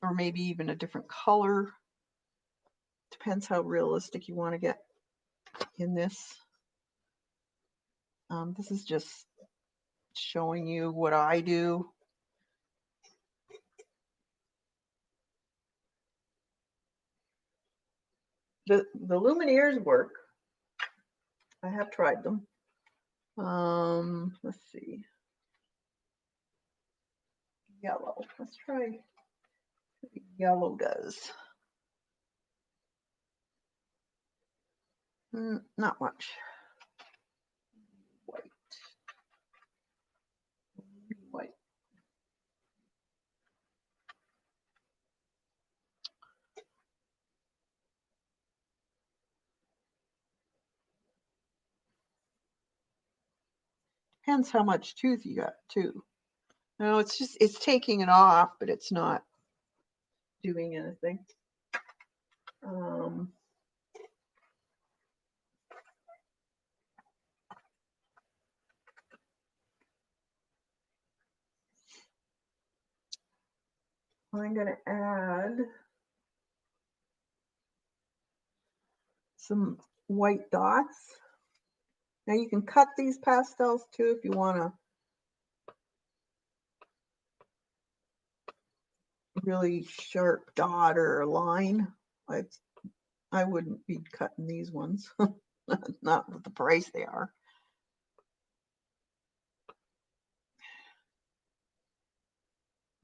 A: or maybe even a different color. Depends how realistic you want to get in this. This is just showing you what I do. The Lumineers work. I have tried them. Let's see. Yellow. Let's try what yellow does. Not much. White. White. Depends how much tooth you got too. No, it's taking it off, but it's not doing anything. I'm going to add some white dots. Now you can cut these pastels too if you want to really sharp dot or a line. I wouldn't be cutting these ones, not with the price they are.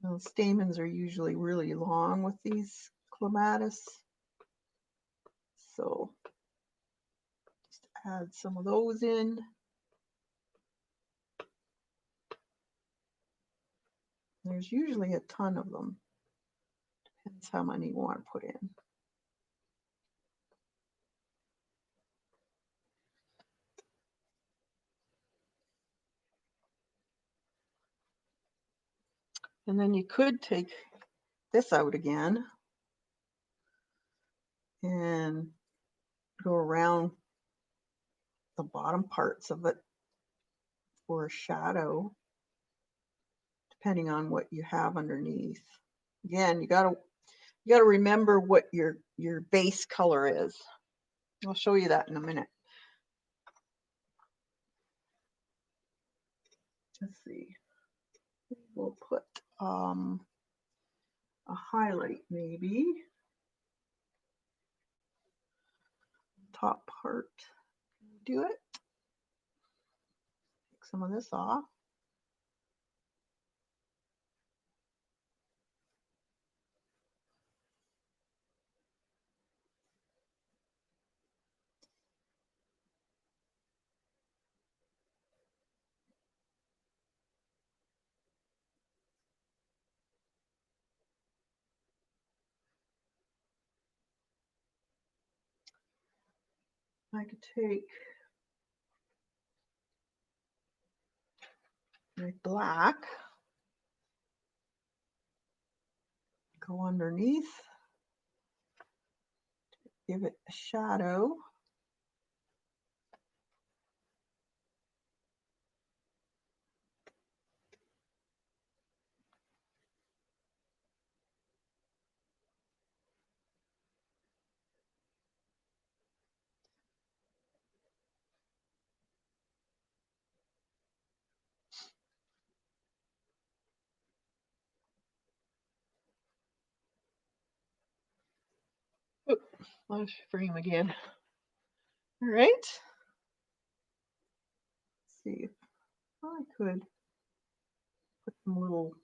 A: Now, stamens are usually really long with these clematis, so just add some of those in. There's usually a ton of them. Depends how many you want to put in. And then you could take this out again and go around the bottom parts of it for a shadow, depending on what you have underneath. Again, you gotta remember what your base color is. I'll show you that in a minute. Let's see. We'll put a highlight maybe. Top part. Do it. Take some of this off. I could take my black, go underneath, give it a shadow. Oop, lost frame again. All right. Let's see if I could put some little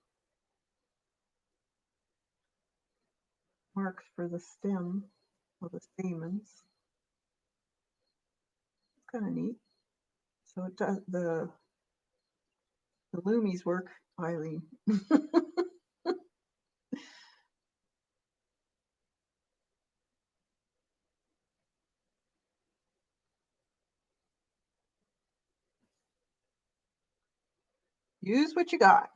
A: marks for the stem of the stamens. It's kind of neat. So it does the loomies work, Eileen. Use what you got.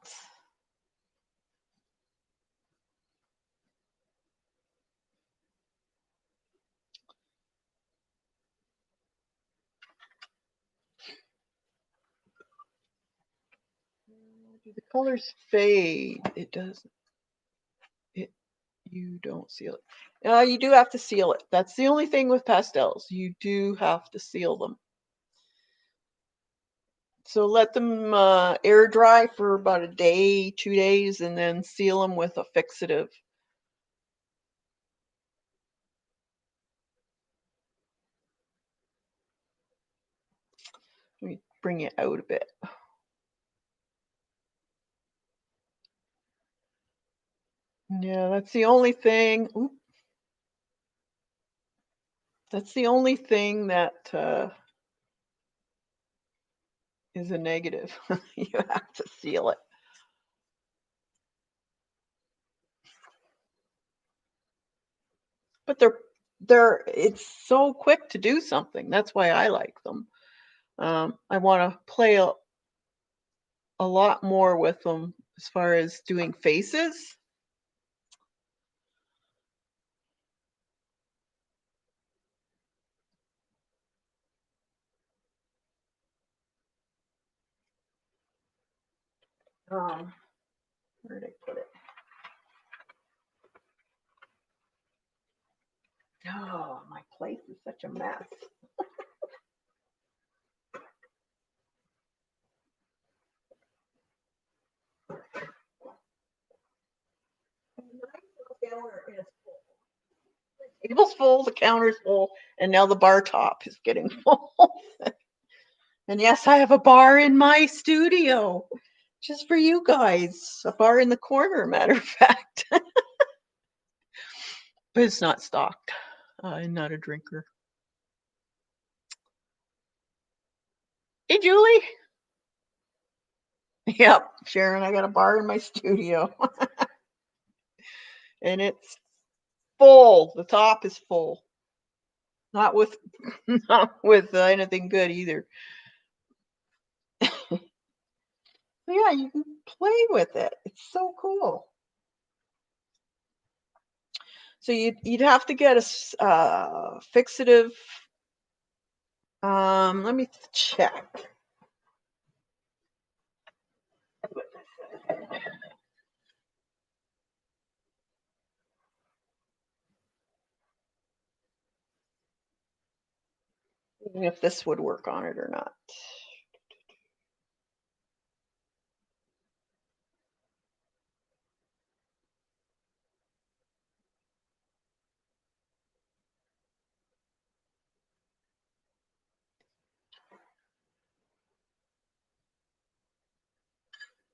A: Do the colors fade? It doesn't. You don't seal it. You do have to seal it. That's the only thing with pastels. You do have to seal them. So let them air dry for about a day, 2 days, and then seal them with a fixative. Let me bring it out a bit. Yeah, that's the only thing. Oop. That's the only thing that is a negative. You have to seal it. But it's so quick to do something. That's why I like them. I want to play a lot more with them as far as doing faces. Where did I put it? Oh, my place is such a mess. The counter is full. The table's full, the counter's full, and now the bar top is getting full. And yes, I have a bar in my studio just for you guys. A bar in the corner, matter of fact. But it's not stocked. I'm not a drinker. Hey, Julie. Yep, Sharon, I got a bar in my studio. And it's full. The top is full. Not with not with anything good either. Yeah, you can play with it. It's so cool. So you'd have to get a fixative Let me check. Even if this would work on it or not.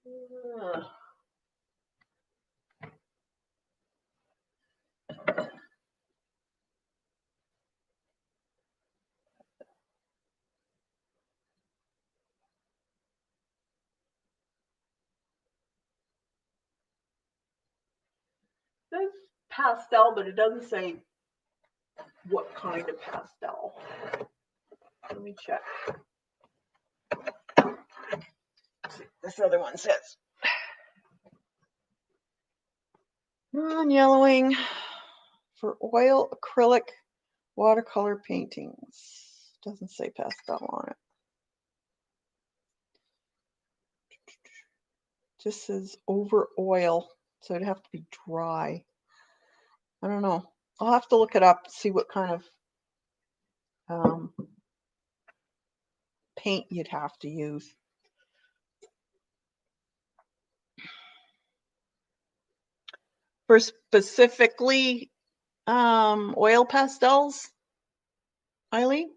A: It says pastel, but it doesn't say what kind of pastel. Let me check. This other one says non-yellowing for oil, acrylic, watercolor paintings. Doesn't say pastel on it. Just says over oil, so it'd have to be dry. I don't know. I'll have to look it up, see what kind of paint you'd have to use. For specifically oil pastels, Eileen?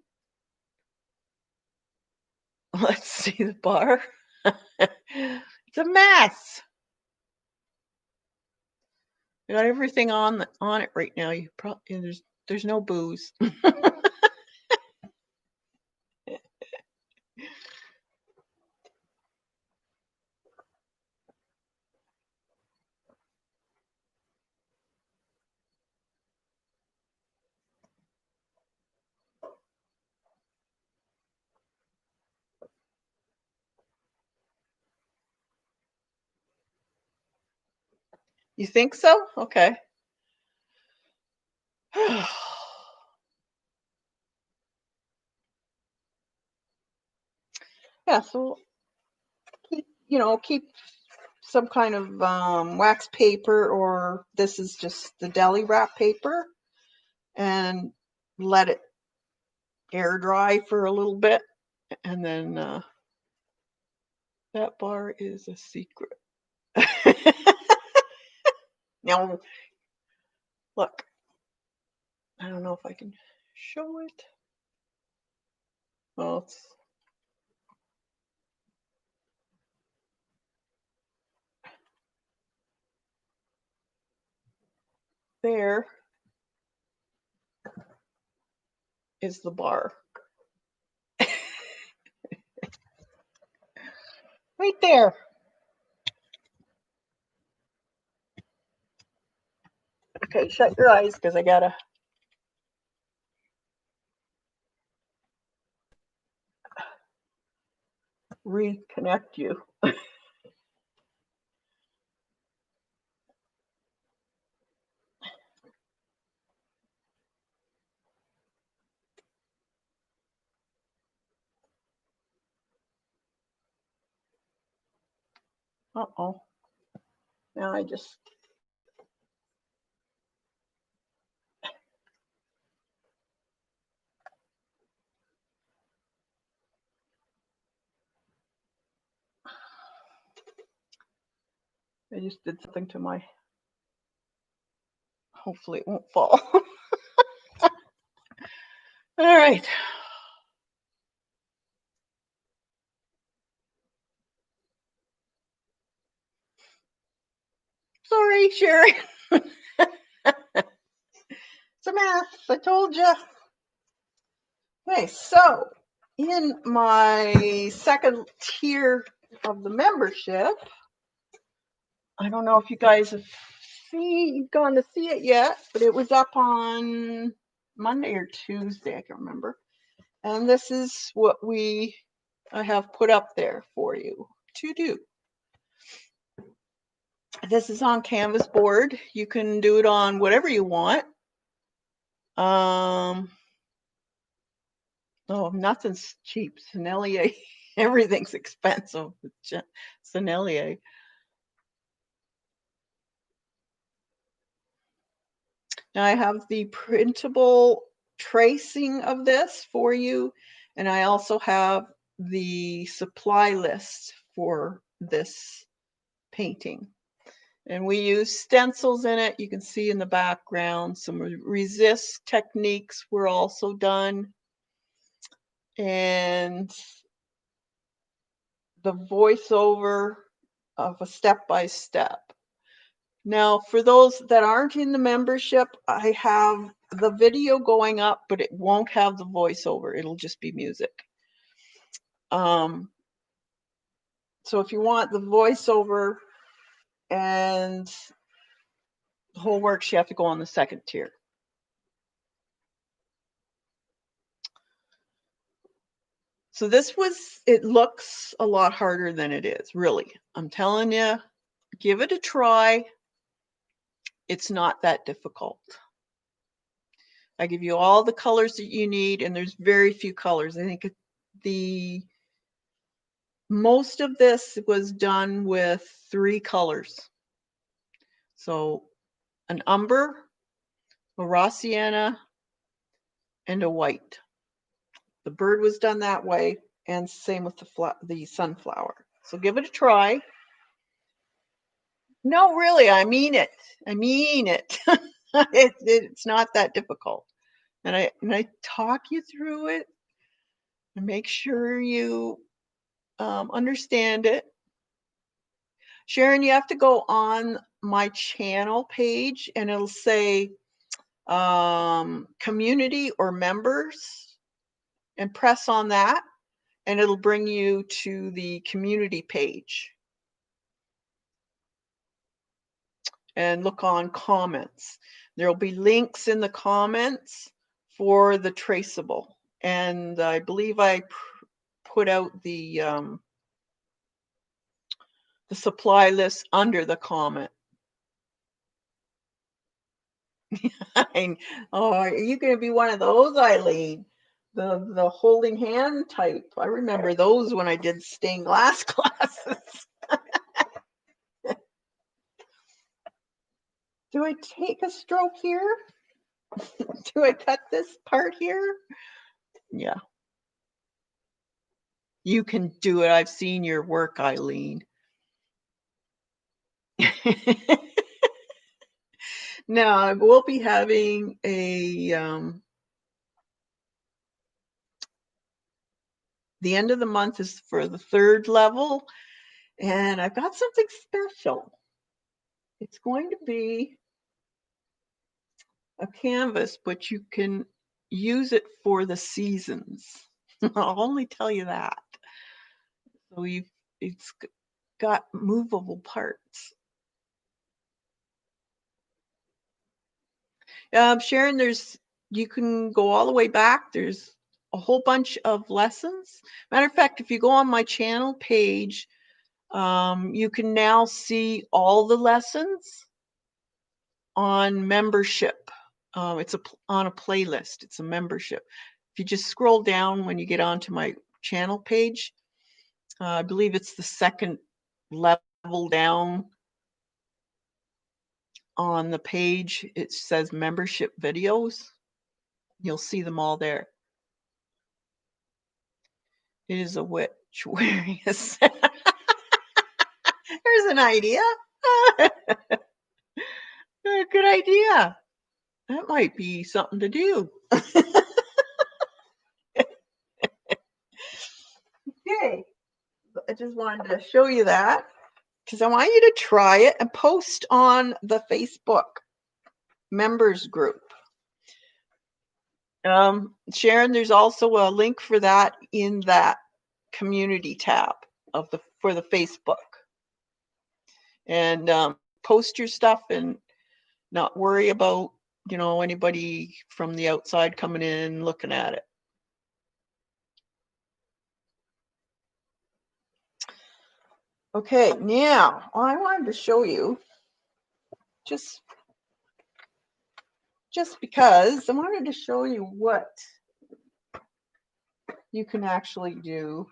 A: Let's see the bar. It's a mess. I got everything on it right now. You probably there's no booze. You think so? Okay. Yeah, so keep some kind of wax paper, or this is just the deli wrap paper, and let it air dry for a little bit, and then that bar is a secret. Now, look, I don't know if I can show it. Well, it's there is the bar. Right there. Okay, shut your eyes because I gotta reconnect you. Uh-oh. Now I just did something to my, hopefully it won't fall. All right. Sorry, Sherry. It's a mess, I told you. Okay, so in my second tier of the membership, I don't know if you guys have gone to see it yet, but it was up on Monday or Tuesday, I can't remember. And this is what I have put up there for you to do. This is on canvas board. You can do it on whatever you want. Oh, nothing's cheap. Sennelier, everything's expensive with Sennelier. Now I have the printable tracing of this for you, and I also have the supply list for this painting. And we use stencils in it. You can see in the background some resist techniques were also done. And the voiceover of a step-by-step. Now, for those that aren't in the membership, I have the video going up, but it won't have the voiceover. It'll just be music. So if you want the voiceover and the whole works, you have to go on the second tier. So this was, it looks a lot harder than it is, really. I'm telling you, give it a try. It's not that difficult. I give you all the colors that you need, and there's very few colors. I think the most of this was done with 3 colors. So an umber, a raw sienna, and a white. The bird was done that way, and same with the sunflower. So give it a try. No, really, I mean it. I mean it. It's not that difficult. And I talk you through it and make sure you understand it. Sharon, you have to go on my channel page and it'll say community or members, and press on that and it'll bring you to the community page. And look on comments. There'll be links in the comments for the traceable. And I believe I put out the supply list under the comment. Oh, are you going to be one of those, Eileen? The holding hand type. I remember those when I did stained glass classes. Do I take a stroke here? Do I cut this part here? Yeah. You can do it. I've seen your work, Eileen. Now, we'll be having a the end of the month is for the 3rd level, and I've got something special. It's going to be a canvas, but you can use it for the seasons. I'll only tell you that. So it's got movable parts. Sharon, you can go all the way back. There's a whole bunch of lessons. Matter of fact, if you go on my channel page, you can now see all the lessons on membership. It's on a playlist. It's a membership. If you just scroll down when you get onto my channel page, I believe it's the 2nd level down on the page. It says membership videos. You'll see them all there. It is a witch wearing a set. There's an idea. Good idea. That might be something to do. Okay. I just wanted to show you that because I want you to try it and post on the Facebook members group. Sharon, there's also a link for that in that community tab for the Facebook. And post your stuff and not worry about, anybody from the outside coming in looking at it. Okay, now I wanted to show you just because I wanted to show you what you can actually do,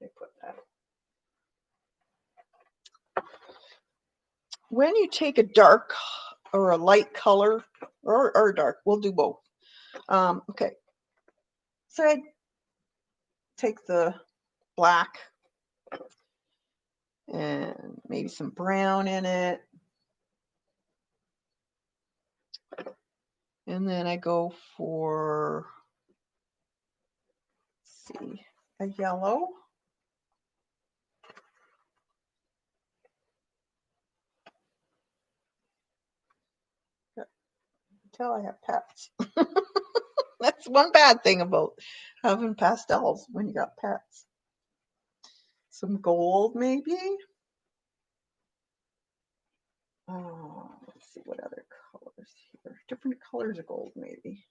A: they put that. When you take a dark or a light color or dark, we'll do both. Okay, so I take the black and maybe some brown in it. And then I go for, let's see, a yellow. Tell I have pets. That's one bad thing about having pastels when you got pets. Some gold, maybe. Oh, let's see what other colors here. Different colors of gold, maybe.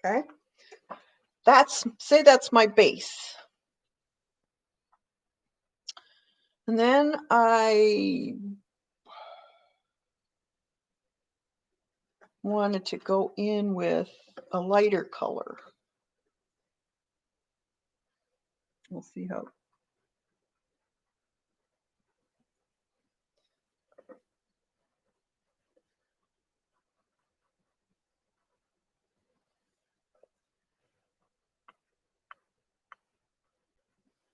A: Okay. Say that's my base. And then I wanted to go in with a lighter color. We'll see how.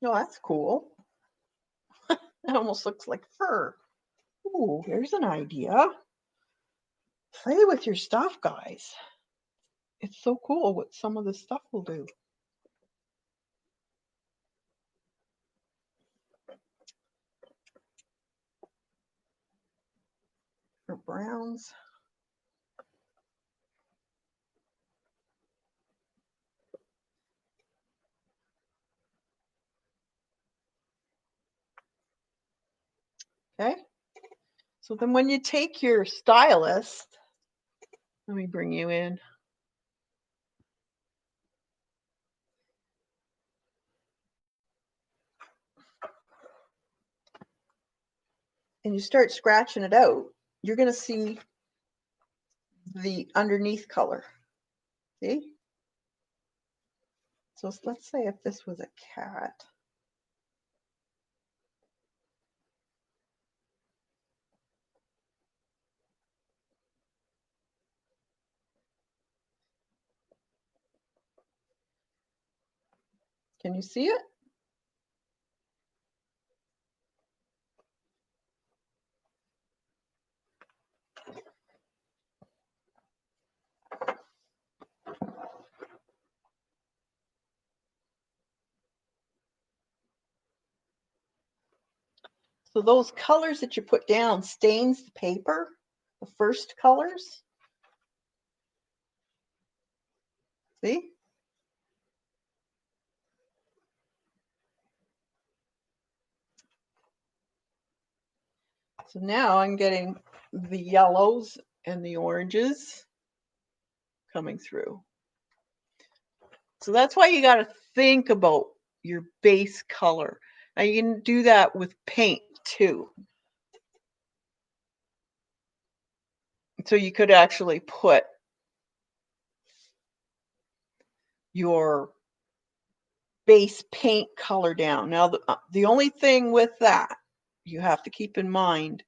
A: No, that's cool. It almost looks like fur. Ooh, here's an idea. Play with your stuff, guys. It's so cool what some of this stuff will do. For browns. Okay. So then when you take your stylus, let me bring you in. And you start scratching it out, you're going to see the underneath color. See? So let's say if this was a cat. Can you see it? So those colors that you put down stains the paper, the first colors. See? So now I'm getting the yellows and the oranges coming through. So that's why you got to think about your base color. Now you can do that with paint too. So you could actually put your base paint color down. Now, the only thing with that you have to keep in mind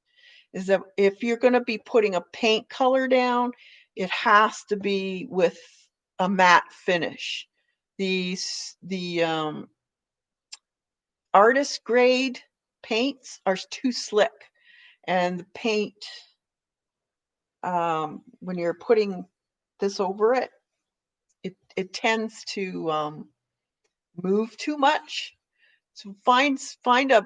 A: is that if you're going to be putting a paint color down, it has to be with a matte finish. The artist grade paints are too slick, and the paint, when you're putting this over it, it tends to move too much. So find a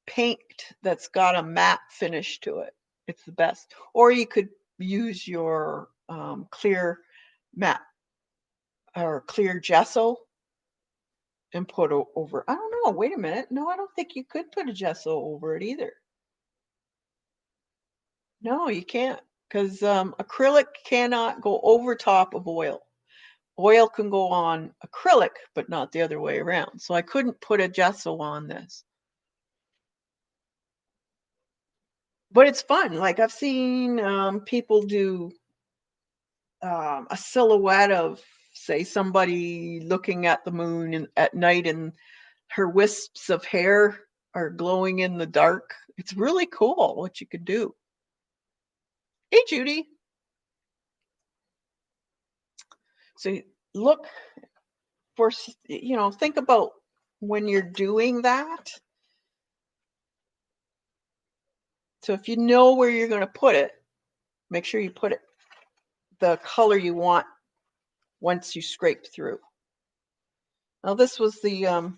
A: paint that's got a matte finish to it. It's the best. Or you could use your clear matte or clear gesso and put over. I don't know. Wait a minute. No, I don't think you could put a gesso over it either. No, you can't, because acrylic cannot go over top of oil. Oil can go on acrylic, but not the other way around. So I couldn't put a gesso on this. But it's fun. Like I've seen people do a silhouette of, say, somebody looking at the moon at night, and her wisps of hair are glowing in the dark. It's really cool what you could do. Hey, Judy. So look for, think about when you're doing that. So if you know where you're going to put it, make sure you put it the color you want once you scrape through. Now this was the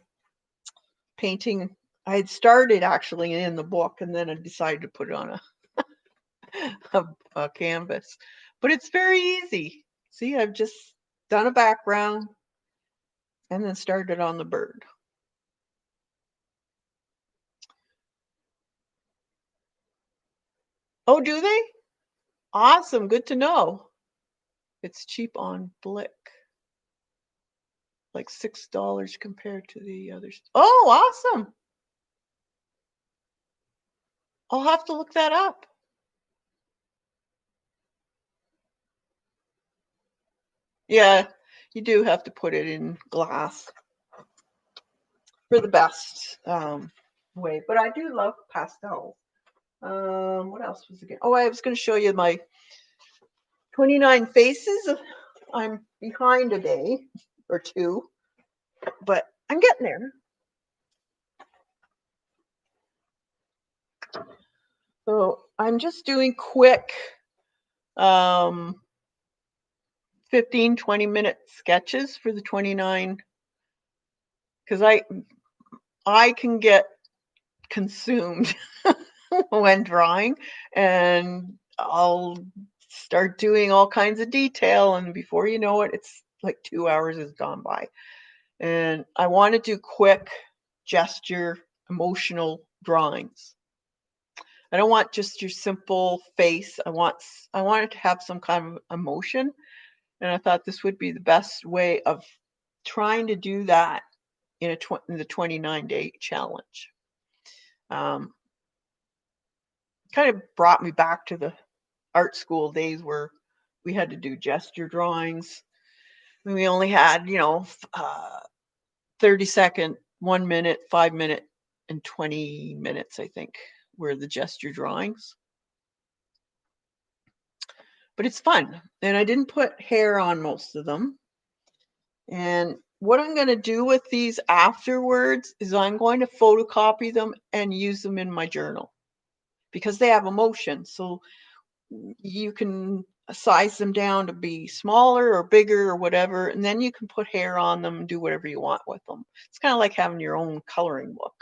A: painting I had started actually in the book, and then I decided to put it on a canvas. But it's very easy. See, I've just done a background and then started on the bird. Oh, do they? Awesome. Good to know. It's cheap on Blick. Like $6 compared to the others. Oh, awesome. I'll have to look that up. Yeah, you do have to put it in glass for the best way. But I do love pastels. What else was again? Oh, I was going to show you my 29 faces. I'm behind a day or two, but I'm getting there. So I'm just doing quick 15, 20-minute sketches for the 29, because I can get consumed when drawing, and I'll start doing all kinds of detail, and before you know it, it's like 2 hours has gone by. And I want to do quick gesture, emotional drawings. I don't want just your simple face. I want it to have some kind of emotion, and I thought this would be the best way of trying to do that in the 29-day challenge. Um, Kind of brought me back to the art school days where we had to do gesture drawings. We only had, 30-second, 1 minute, 5 minute, and 20 minutes, I think, were the gesture drawings. But it's fun. And I didn't put hair on most of them. And what I'm going to do with these afterwards is I'm going to photocopy them and use them in my journal because they have emotion. So you can size them down to be smaller or bigger or whatever, and then you can put hair on them and do whatever you want with them. It's kind of like having your own coloring book.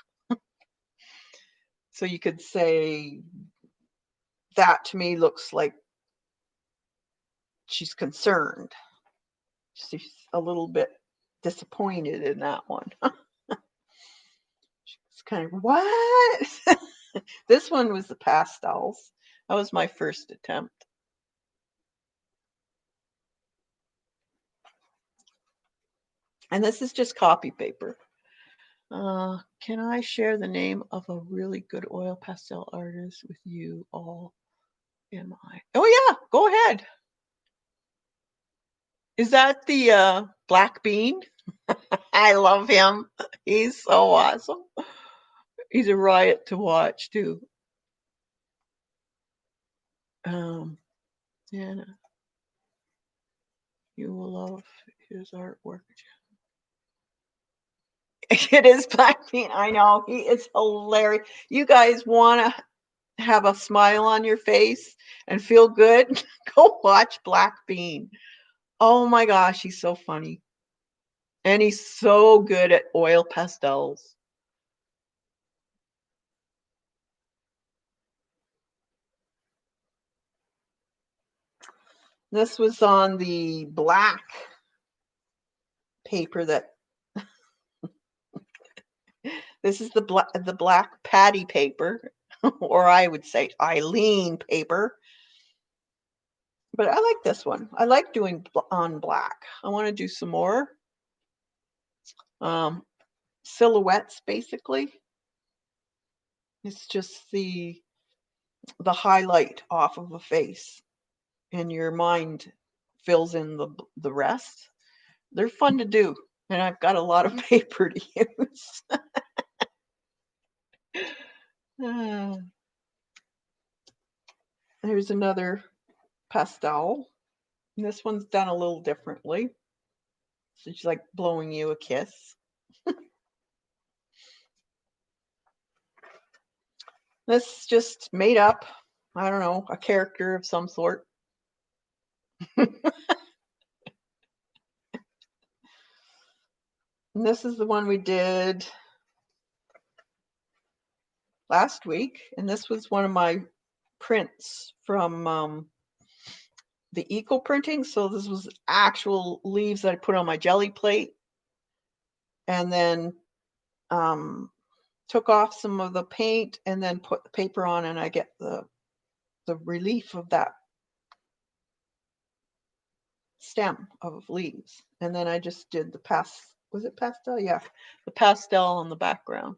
A: So you could say, that to me looks like she's concerned. She's a little bit disappointed in that one. It's kind of, what? This one was the pastels. That was my first attempt. And this is just copy paper. Can I share the name of a really good oil pastel artist with you all? Am I? Oh, yeah, go ahead. Is that the Black Bean? I love him. He's so awesome. He's a riot to watch, too. Yeah, you will love his artwork. It is Black Bean. I know. He is hilarious. You guys want to have a smile on your face and feel good? Go watch Black Bean. Oh my gosh, he's so funny. And he's so good at oil pastels. This was on the black paper that this is the black patty paper. or I would say Eileen paper. But I like this one. I like doing on black. I want to do some more um, silhouettes, basically. It's just the highlight off of a face, and your mind fills in the rest. They're fun to do, and I've got a lot of paper to use. Ah, there's another pastel. And this one's done a little differently. So she's like blowing you a kiss. This just made up, I don't know, a character of some sort. And this is the one we did last week. And this was one of my prints from the eco printing. So this was actual leaves that I put on my jelly plate and then took off some of the paint and then put the paper on, and I get the relief of that stem of leaves. And then I just did the was it pastel? Yeah, the pastel on the background.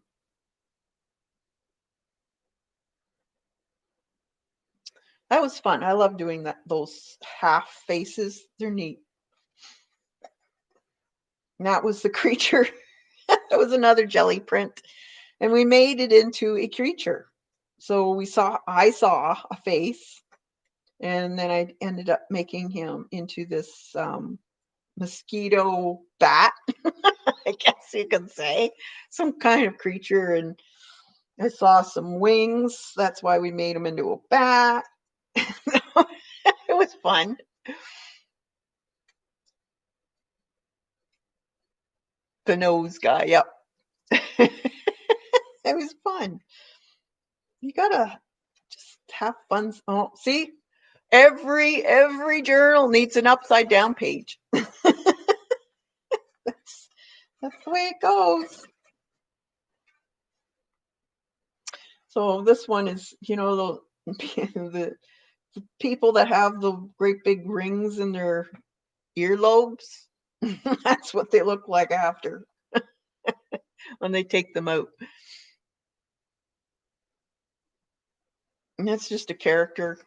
A: That was fun. I love doing those half faces. They're neat. And that was the creature. That was another jelly print. And we made it into a creature. So I saw a face, and then I ended up making him into this mosquito bat, I guess you could say, some kind of creature. And I saw some wings. That's why we made him into a bat. It was fun. The nose guy, yep. It was fun. You gotta just have fun. Oh, see, every journal needs an upside down page. That's the way it goes. So this one is, the people that have the great big rings in their earlobes. That's what they look like after when they take them out. And that's just a character.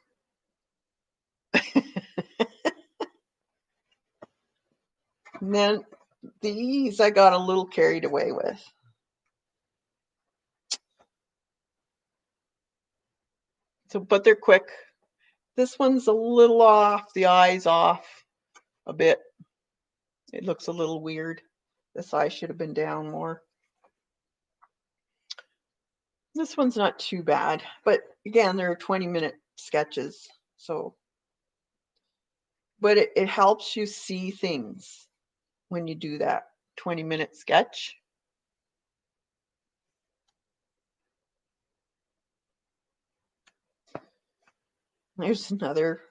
A: And then these I got a little carried away with. So, but they're quick. This one's a little off, the eye's off a bit. It looks a little weird. This eye should have been down more. This one's not too bad, but again, they're 20-minute sketches. So, but it helps you see things when you do that 20-minute sketch. There's another.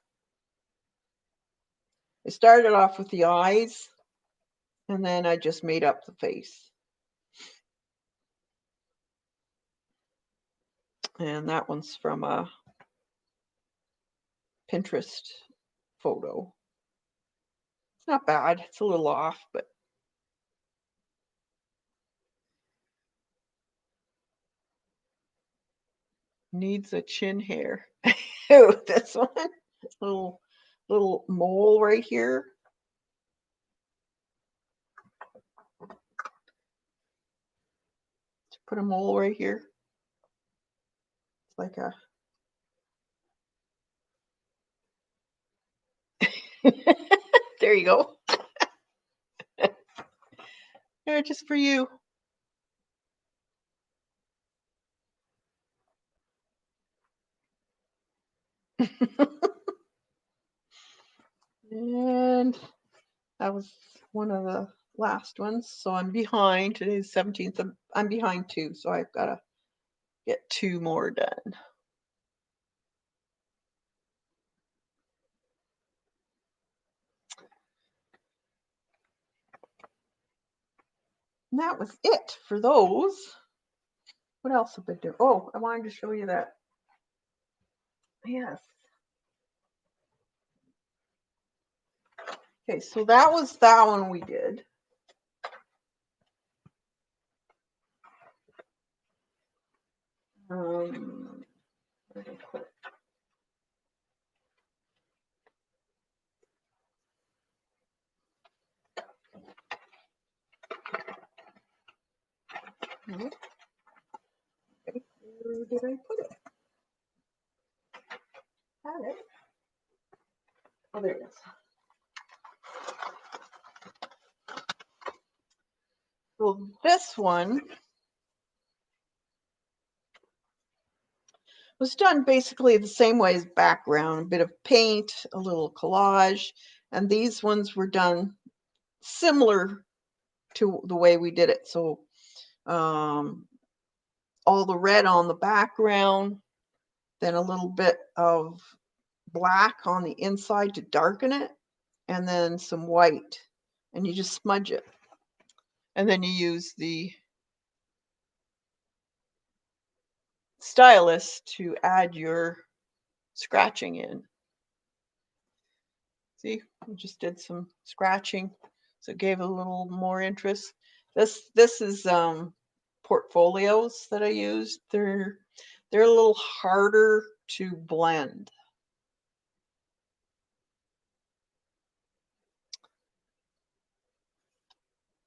A: I started off with the eyes, and then I just made up the face. And that one's from a Pinterest photo. It's not bad. It's a little off, but needs a chin hair. Oh, this one. Little mole right here. Put a mole right here. It's like a there you go. They're just for you. And that was one of the last ones. So I'm behind. Today's 17th. I'm behind 2, so I've got to get 2 more done. And that was it for those. What else have I been doing? Oh, I wanted to show you that. Yes. Okay, so that was that one we did. Where did I put it? Okay, where did I put it? Had it. Oh, there it is. So this one was done basically the same way as background, a bit of paint, a little collage, and these ones were done similar to the way we did it. So all the red on the background, then a little bit of black on the inside to darken it, and then some white, and you just smudge it. And then you use the stylus to add your scratching in. See, we just did some scratching, so it gave it a little more interest. This is portfolios that I used. They're a little harder to blend.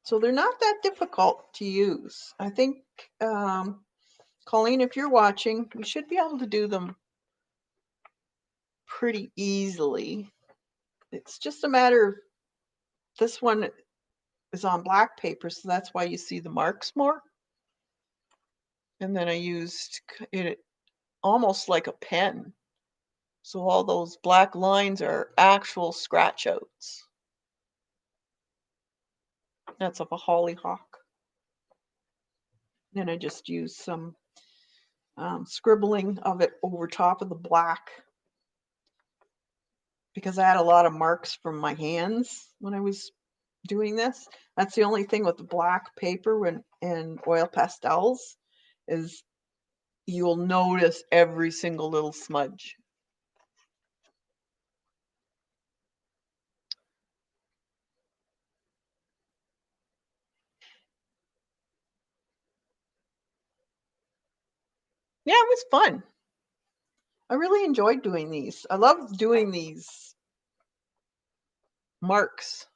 A: So they're not that difficult to use. I think, Colleen, if you're watching, you should be able to do them pretty easily. It's just a matter of, this one is on black paper, so that's why you see the marks more. And then I used it almost like a pen. So all those black lines are actual scratch outs. That's of a hollyhock. Then I just used some scribbling of it over top of the black, because I had a lot of marks from my hands when I was doing this. That's the only thing with the black paper and oil pastels, is you'll notice every single little smudge. Yeah, it was fun. I really enjoyed doing these. I love doing these marks.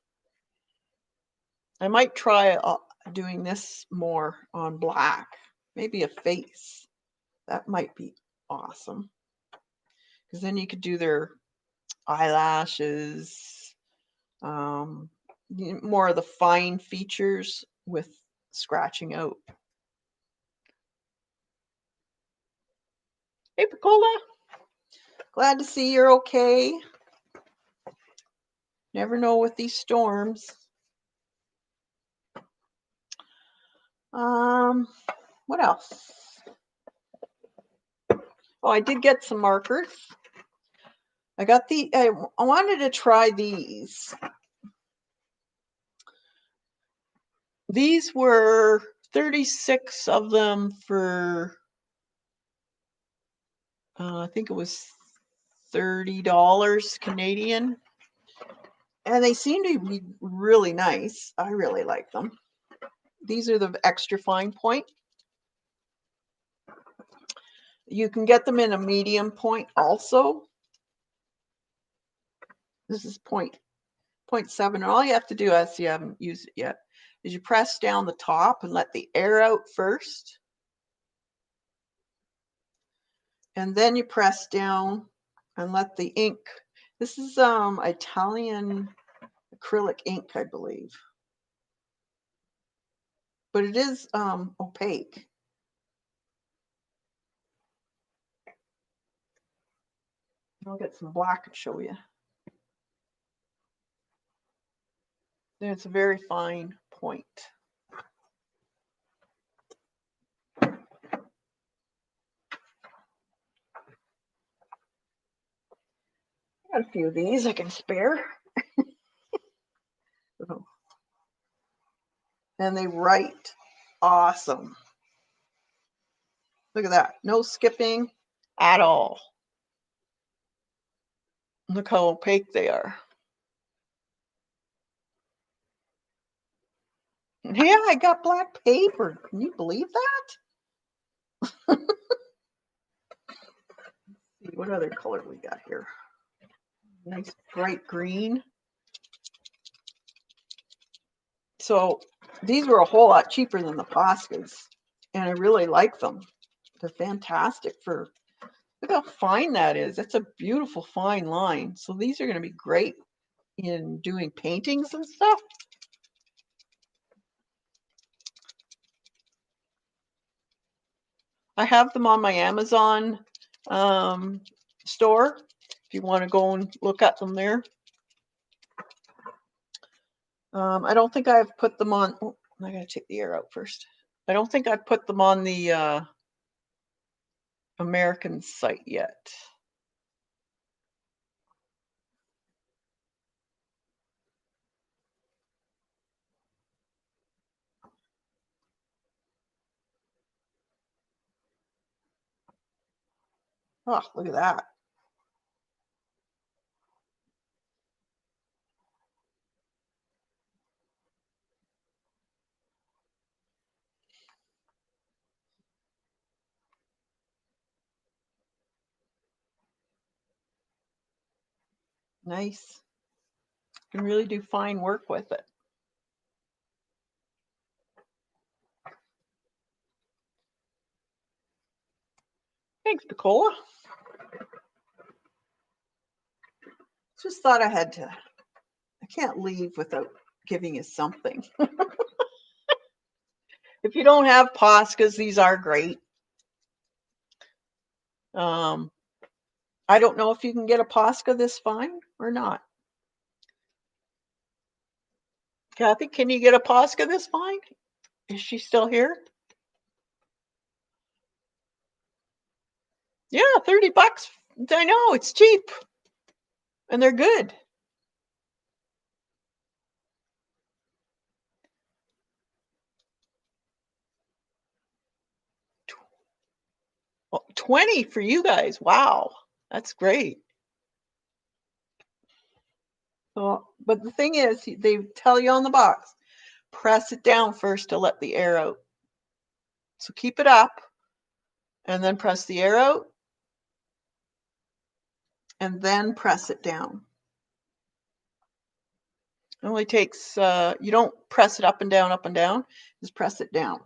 A: I might try doing this more on black. Maybe a face. That might be awesome. Because then you could do their eyelashes, more of the fine features with scratching out. Hey, Picola. Glad to see you're okay. Never know with these storms. What else? Oh, I did get some markers. I got I wanted to try these. These were 36 of them for, I think it was $30 Canadian. And they seem to be really nice. I really like them. These are the extra fine point. You can get them in a medium point also. This is 0.7. And all you have to do, as you haven't used it yet, is you press down the top and let the air out first. And then you press down and let the ink. This is Italian acrylic ink, I believe. But it is opaque. I'll get some black and show you. Then it's a very fine point. I got a few of these I can spare. And they write awesome. Look at that. No skipping at all. Look how opaque they are. Yeah, I got black paper. Can you believe that? See what other color we got here. Nice bright green. So these were a whole lot cheaper than the Poscas, and I really like them. They're fantastic for, look how fine that is. That's a beautiful fine line. So these are going to be great in doing paintings and stuff. I have them on my Amazon store if you want to go and look at them there. I don't think I've put them on. Oh, I gotta take the air out first. I don't think I've put them on the American site yet. Oh, look at that. Nice. You can really do fine work with it. Thanks, Nicola. Just thought I had to, I can't leave without giving you something. If you don't have Poscas, these are great. I don't know if you can get a Posca this fine or not. Kathy, can you get a Posca this fine? Is she still here? Yeah, 30 bucks. I know, it's cheap. And they're good. Well, 20 for you guys. Wow. That's great. So, but the thing is, they tell you on the box, press it down first to let the air out. So keep it up and then press the air out and then press it down. It only takes, you don't press it up and down, just press it down.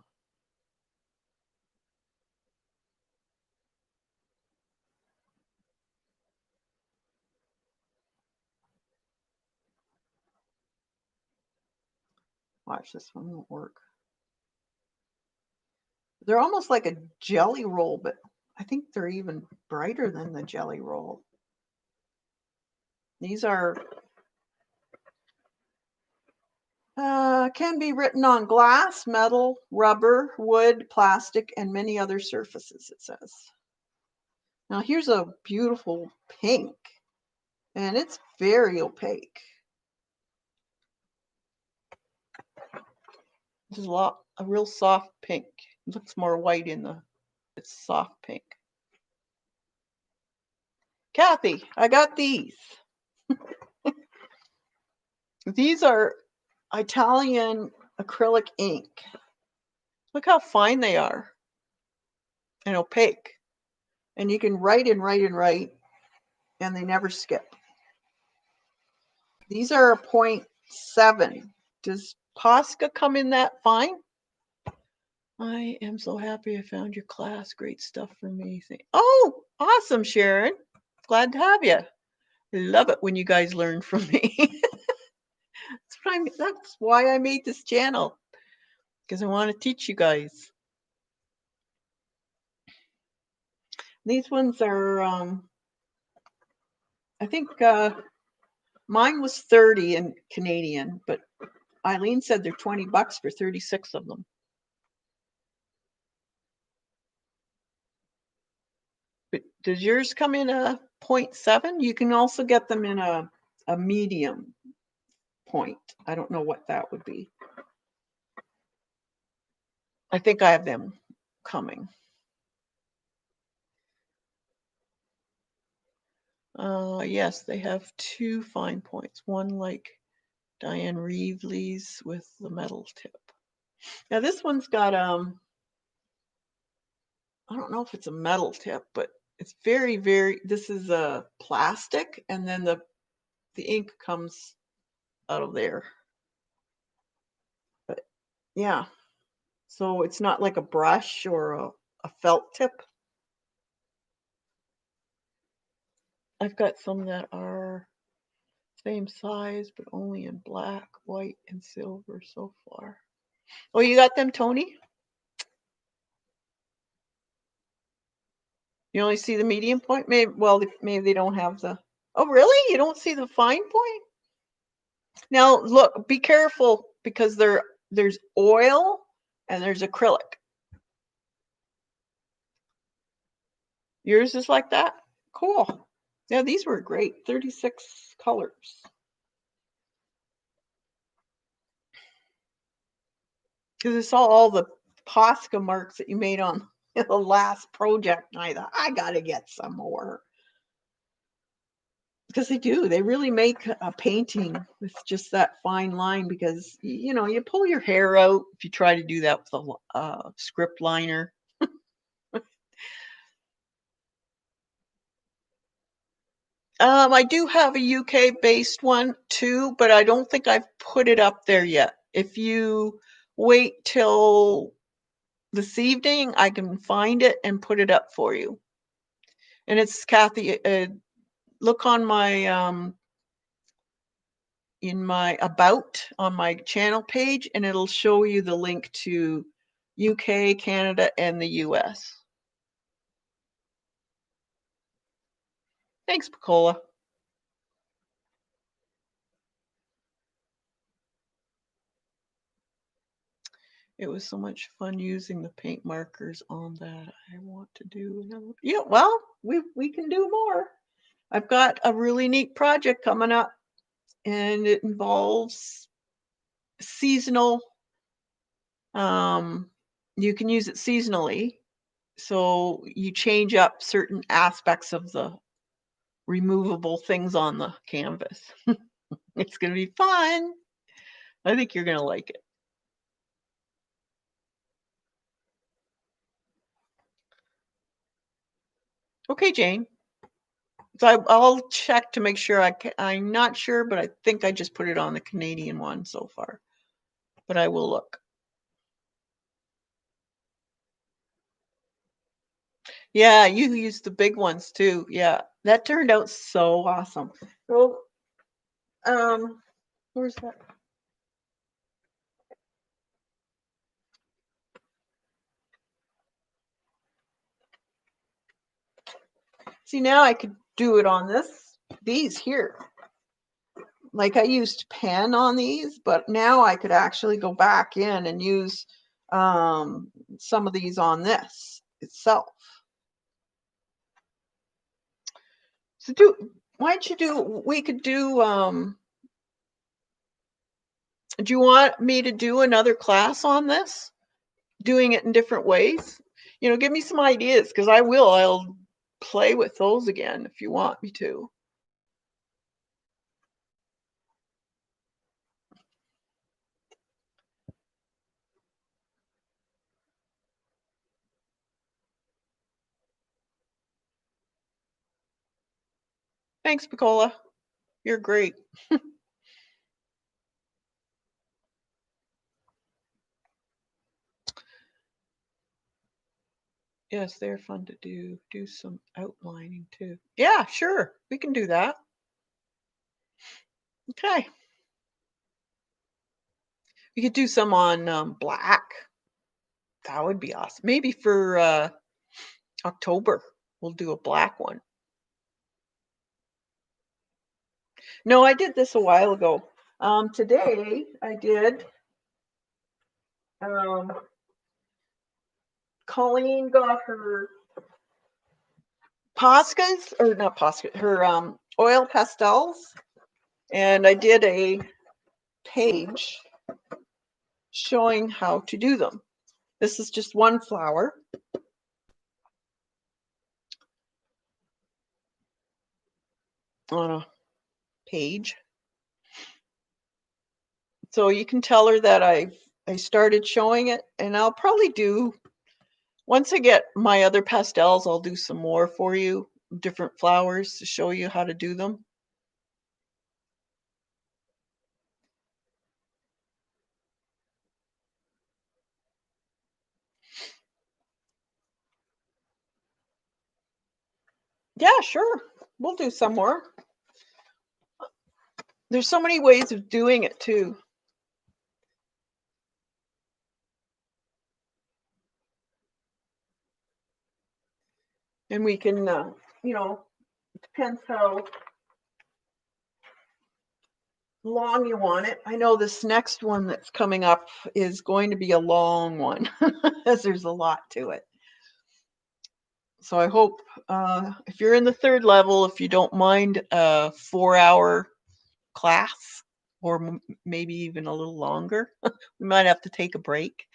A: Watch, this one won't work. They're almost like a jelly roll, but I think they're even brighter than the jelly roll. These are, can be written on glass, metal, rubber, wood, plastic, and many other surfaces, it says. Now here's a beautiful pink, and it's very opaque. This is a real soft pink. It looks more white in the, it's soft pink. Kathy, I got these. These are Italian acrylic ink. Look how fine they are and opaque. And you can write and write and write, and they never skip. These are a 0.7. Does Posca come in that fine? I am so happy I found your class. Great stuff for me. Oh, awesome, Sharon. Glad to have you. Love it when you guys learn from me. That's why I made this channel, because I want to teach you guys. These ones are, I think mine was 30 in Canadian, but Eileen said they're 20 bucks for 36 of them. But does yours come in a 0.7? You can also get them in a medium point. I don't know what that would be. I think I have them coming. Yes, they have two fine points. One like Diane Reevely's with the metal tip. Now this one's got I don't know if it's a metal tip, but it's very, very, this is a plastic, and then the ink comes out of there. But yeah, so it's not like a brush or a felt tip. I've got some that are same size, but only in black, white, and silver so far. Oh, you got them, Tony? You only see the medium point? Maybe, well, maybe they don't have the. Oh, really? You don't see the fine point? Now, look, be careful because there's oil and there's acrylic. Yours is like that? Cool. Yeah, these were great. 36 colors. Because I saw all the Posca marks that you made on the last project, and I thought, I got to get some more. Because they do. They really make a painting with just that fine line because, you know, you pull your hair out if you try to do that with a script liner. I do have a UK-based one too, but I don't think I've put it up there yet. If you wait till this evening, I can find it and put it up for you. And it's Kathy. Look on my in my about on my channel page, and it'll show you the link to UK, Canada, and the US. Thanks, Picola. It was so much fun using the paint markers on that. I want to do another. Yeah, well, we can do more. I've got a really neat project coming up, and it involves seasonal. You can use it seasonally, so you change up certain aspects of the removable things on the canvas. It's going to be fun. I think you're going to like it. Okay, Jane. So I'll check to make sure. I'm not sure, but I think I just put it on the Canadian one so far. But I will look. Yeah, you used the big ones too. Yeah, that turned out so awesome. So, where's that? See, now I could do it on these here. Like I used pen on these, but now I could actually go back in and use some of these on this itself. So why don't you we could do you want me to do another class on this? Doing it in different ways? You know, give me some ideas because I'll play with those again if you want me to. Thanks, Picola. You're great. Yes, they're fun to do. Do some outlining too. Yeah, sure. We can do that. Okay. We could do some on black. That would be awesome. Maybe for October, we'll do a black one. No, I did this a while ago. Today I did. Colleen got her Poscas, or not Posca, her oil pastels, and I did a page showing how to do them. This is just one flower. on a page. So you can tell her that I started showing it, and I'll probably do, once I get my other pastels, I'll do some more for you, different flowers to show you how to do them. Yeah, sure. We'll do some more. There's so many ways of doing it too. And we can, depends how long you want it. I know this next one that's coming up is going to be a long one, as there's a lot to it. So I hope if you're in the third level, if you don't mind a 4-hour class, or maybe even a little longer, we might have to take a break.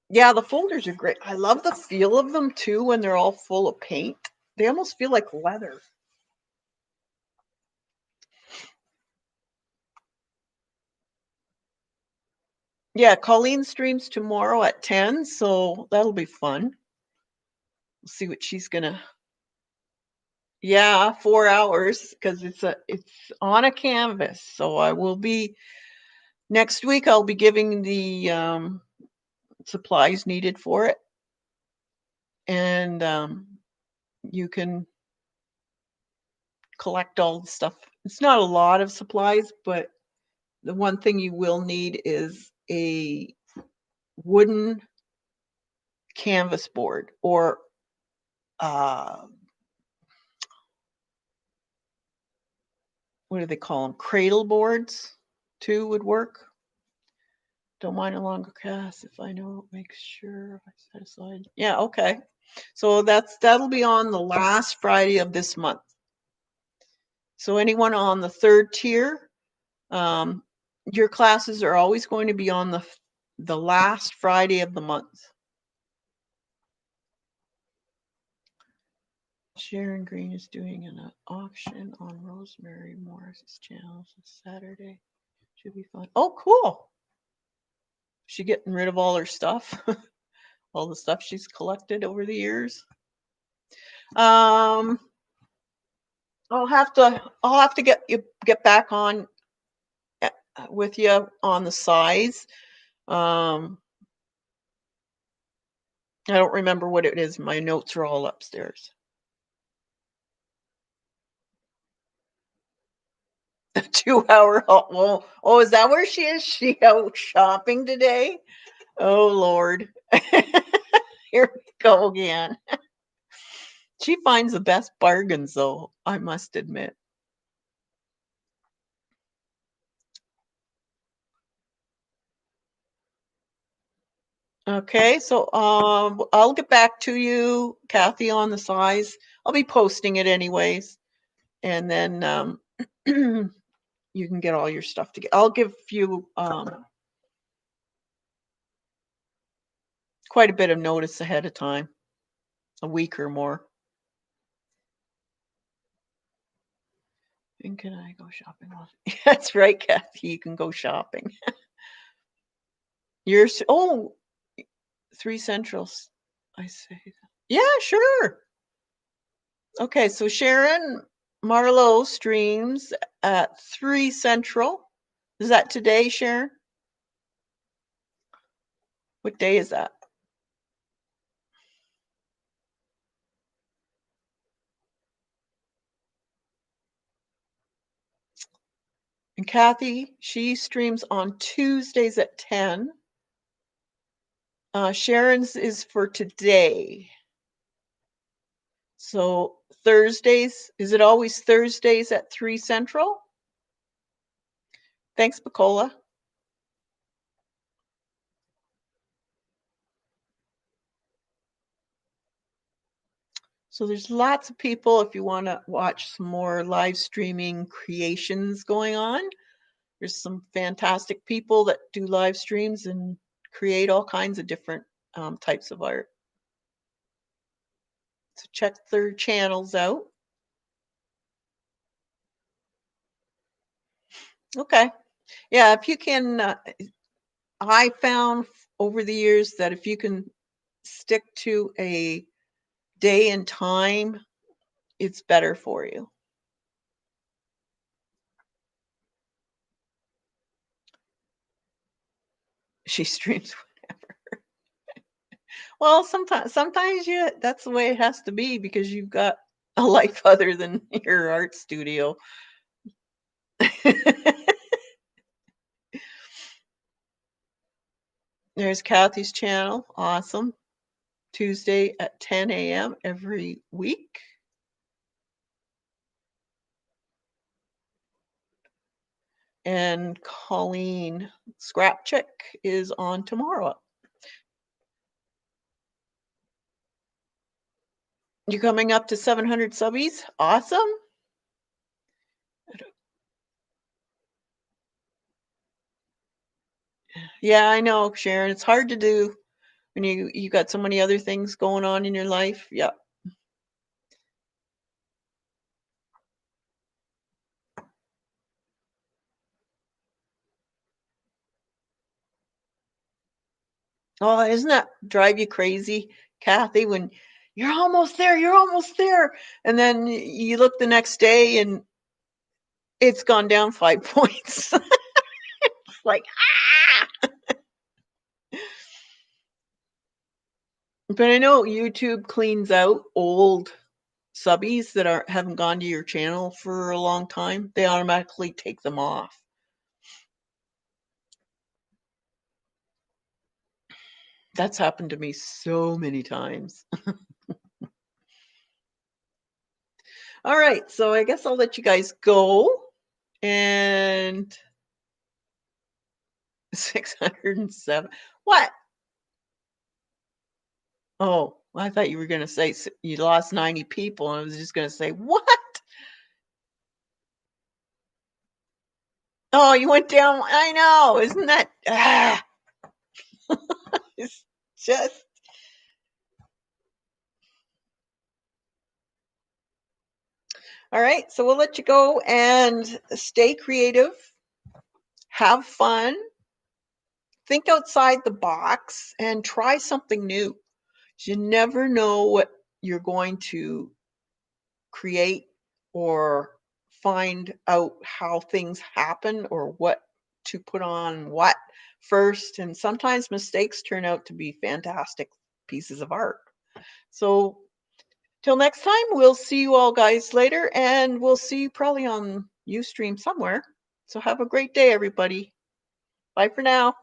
A: Yeah, the folders are great. I love the feel of them too when they're all full of paint. They almost feel like leather. Yeah, Colleen streams tomorrow at 10, so that'll be fun. We'll see what she's gonna. Yeah, 4 hours because it's on a canvas. So I will be next week. I'll be giving the supplies needed for it, and you can collect all the stuff. It's not a lot of supplies, but the one thing you will need is a wooden canvas board, or uh, what do they call them? Cradle boards too would work. Don't mind a longer cast if I know it. Make sure I set aside. Yeah, okay. So that'll be on the last Friday of this month. So anyone on the third tier, um, your classes are always going to be on the last Friday of the month. Sharon Green is doing an auction on Rosemary Morris's channel this Saturday. Should be fun. Oh, cool. She getting rid of all her stuff, all the stuff she's collected over the years. Um, I'll have to get back on with you on the size. I don't remember what it is. My notes are all upstairs. A 2 hour. Well, oh, is that where she is? She out shopping today? Oh Lord. Here we go again. She finds the best bargains, though, I must admit. Okay, so I'll get back to you, Kathy, on the size. I'll be posting it anyways, and then you can get all your stuff together. I'll give you quite a bit of notice ahead of time, a week or more. And can I go shopping? That's right, Kathy. You can go shopping. Yours. Oh, 3 Centrals. I say. Yeah, sure. Okay, so Sharon Marlowe streams at 3 Central. Is that today, Sharon? What day is that? And Kathy, she streams on Tuesdays at 10. Sharon's is for today. So Thursdays, is it always Thursdays at 3 Central? Thanks, Bacola. So there's lots of people if you want to watch some more live streaming creations going on. There's some fantastic people that do live streams and create all kinds of different types of art. So check their channels out. Okay. Yeah, if you can, I found over the years that if you can stick to a day and time, it's better for you. She streams whenever. Well, sometimes you that's the way it has to be because you've got a life other than your art studio. There's Kathy's channel. Awesome. Tuesday at 10 a.m. every week. And Colleen Scrap Chick is on tomorrow. You're coming up to 700 subbies. Awesome. Yeah, I know, Sharon. It's hard to do when you got so many other things going on in your life. Yeah. Oh, doesn't that drive you crazy, Kathy, when you're almost there. And then you look the next day and it's gone down 5 points. It's like, ah! But I know YouTube cleans out old subbies that haven't gone to your channel for a long time. They automatically take them off. That's happened to me so many times. All right, so I guess I'll let you guys go. And 607. What? Oh, I thought you were going to say you lost 90 people. And I was just going to say, what? Oh, you went down. I know. Isn't that? It's just. All right, so we'll let you go and stay creative. Have fun. Think outside the box and try something new. You never know what you're going to create or find out how things happen or what to put on what first. And sometimes mistakes turn out to be fantastic pieces of art. So, till next time, we'll see you all guys later, and we'll see you probably on Ustream somewhere. So, have a great day, everybody. Bye for now.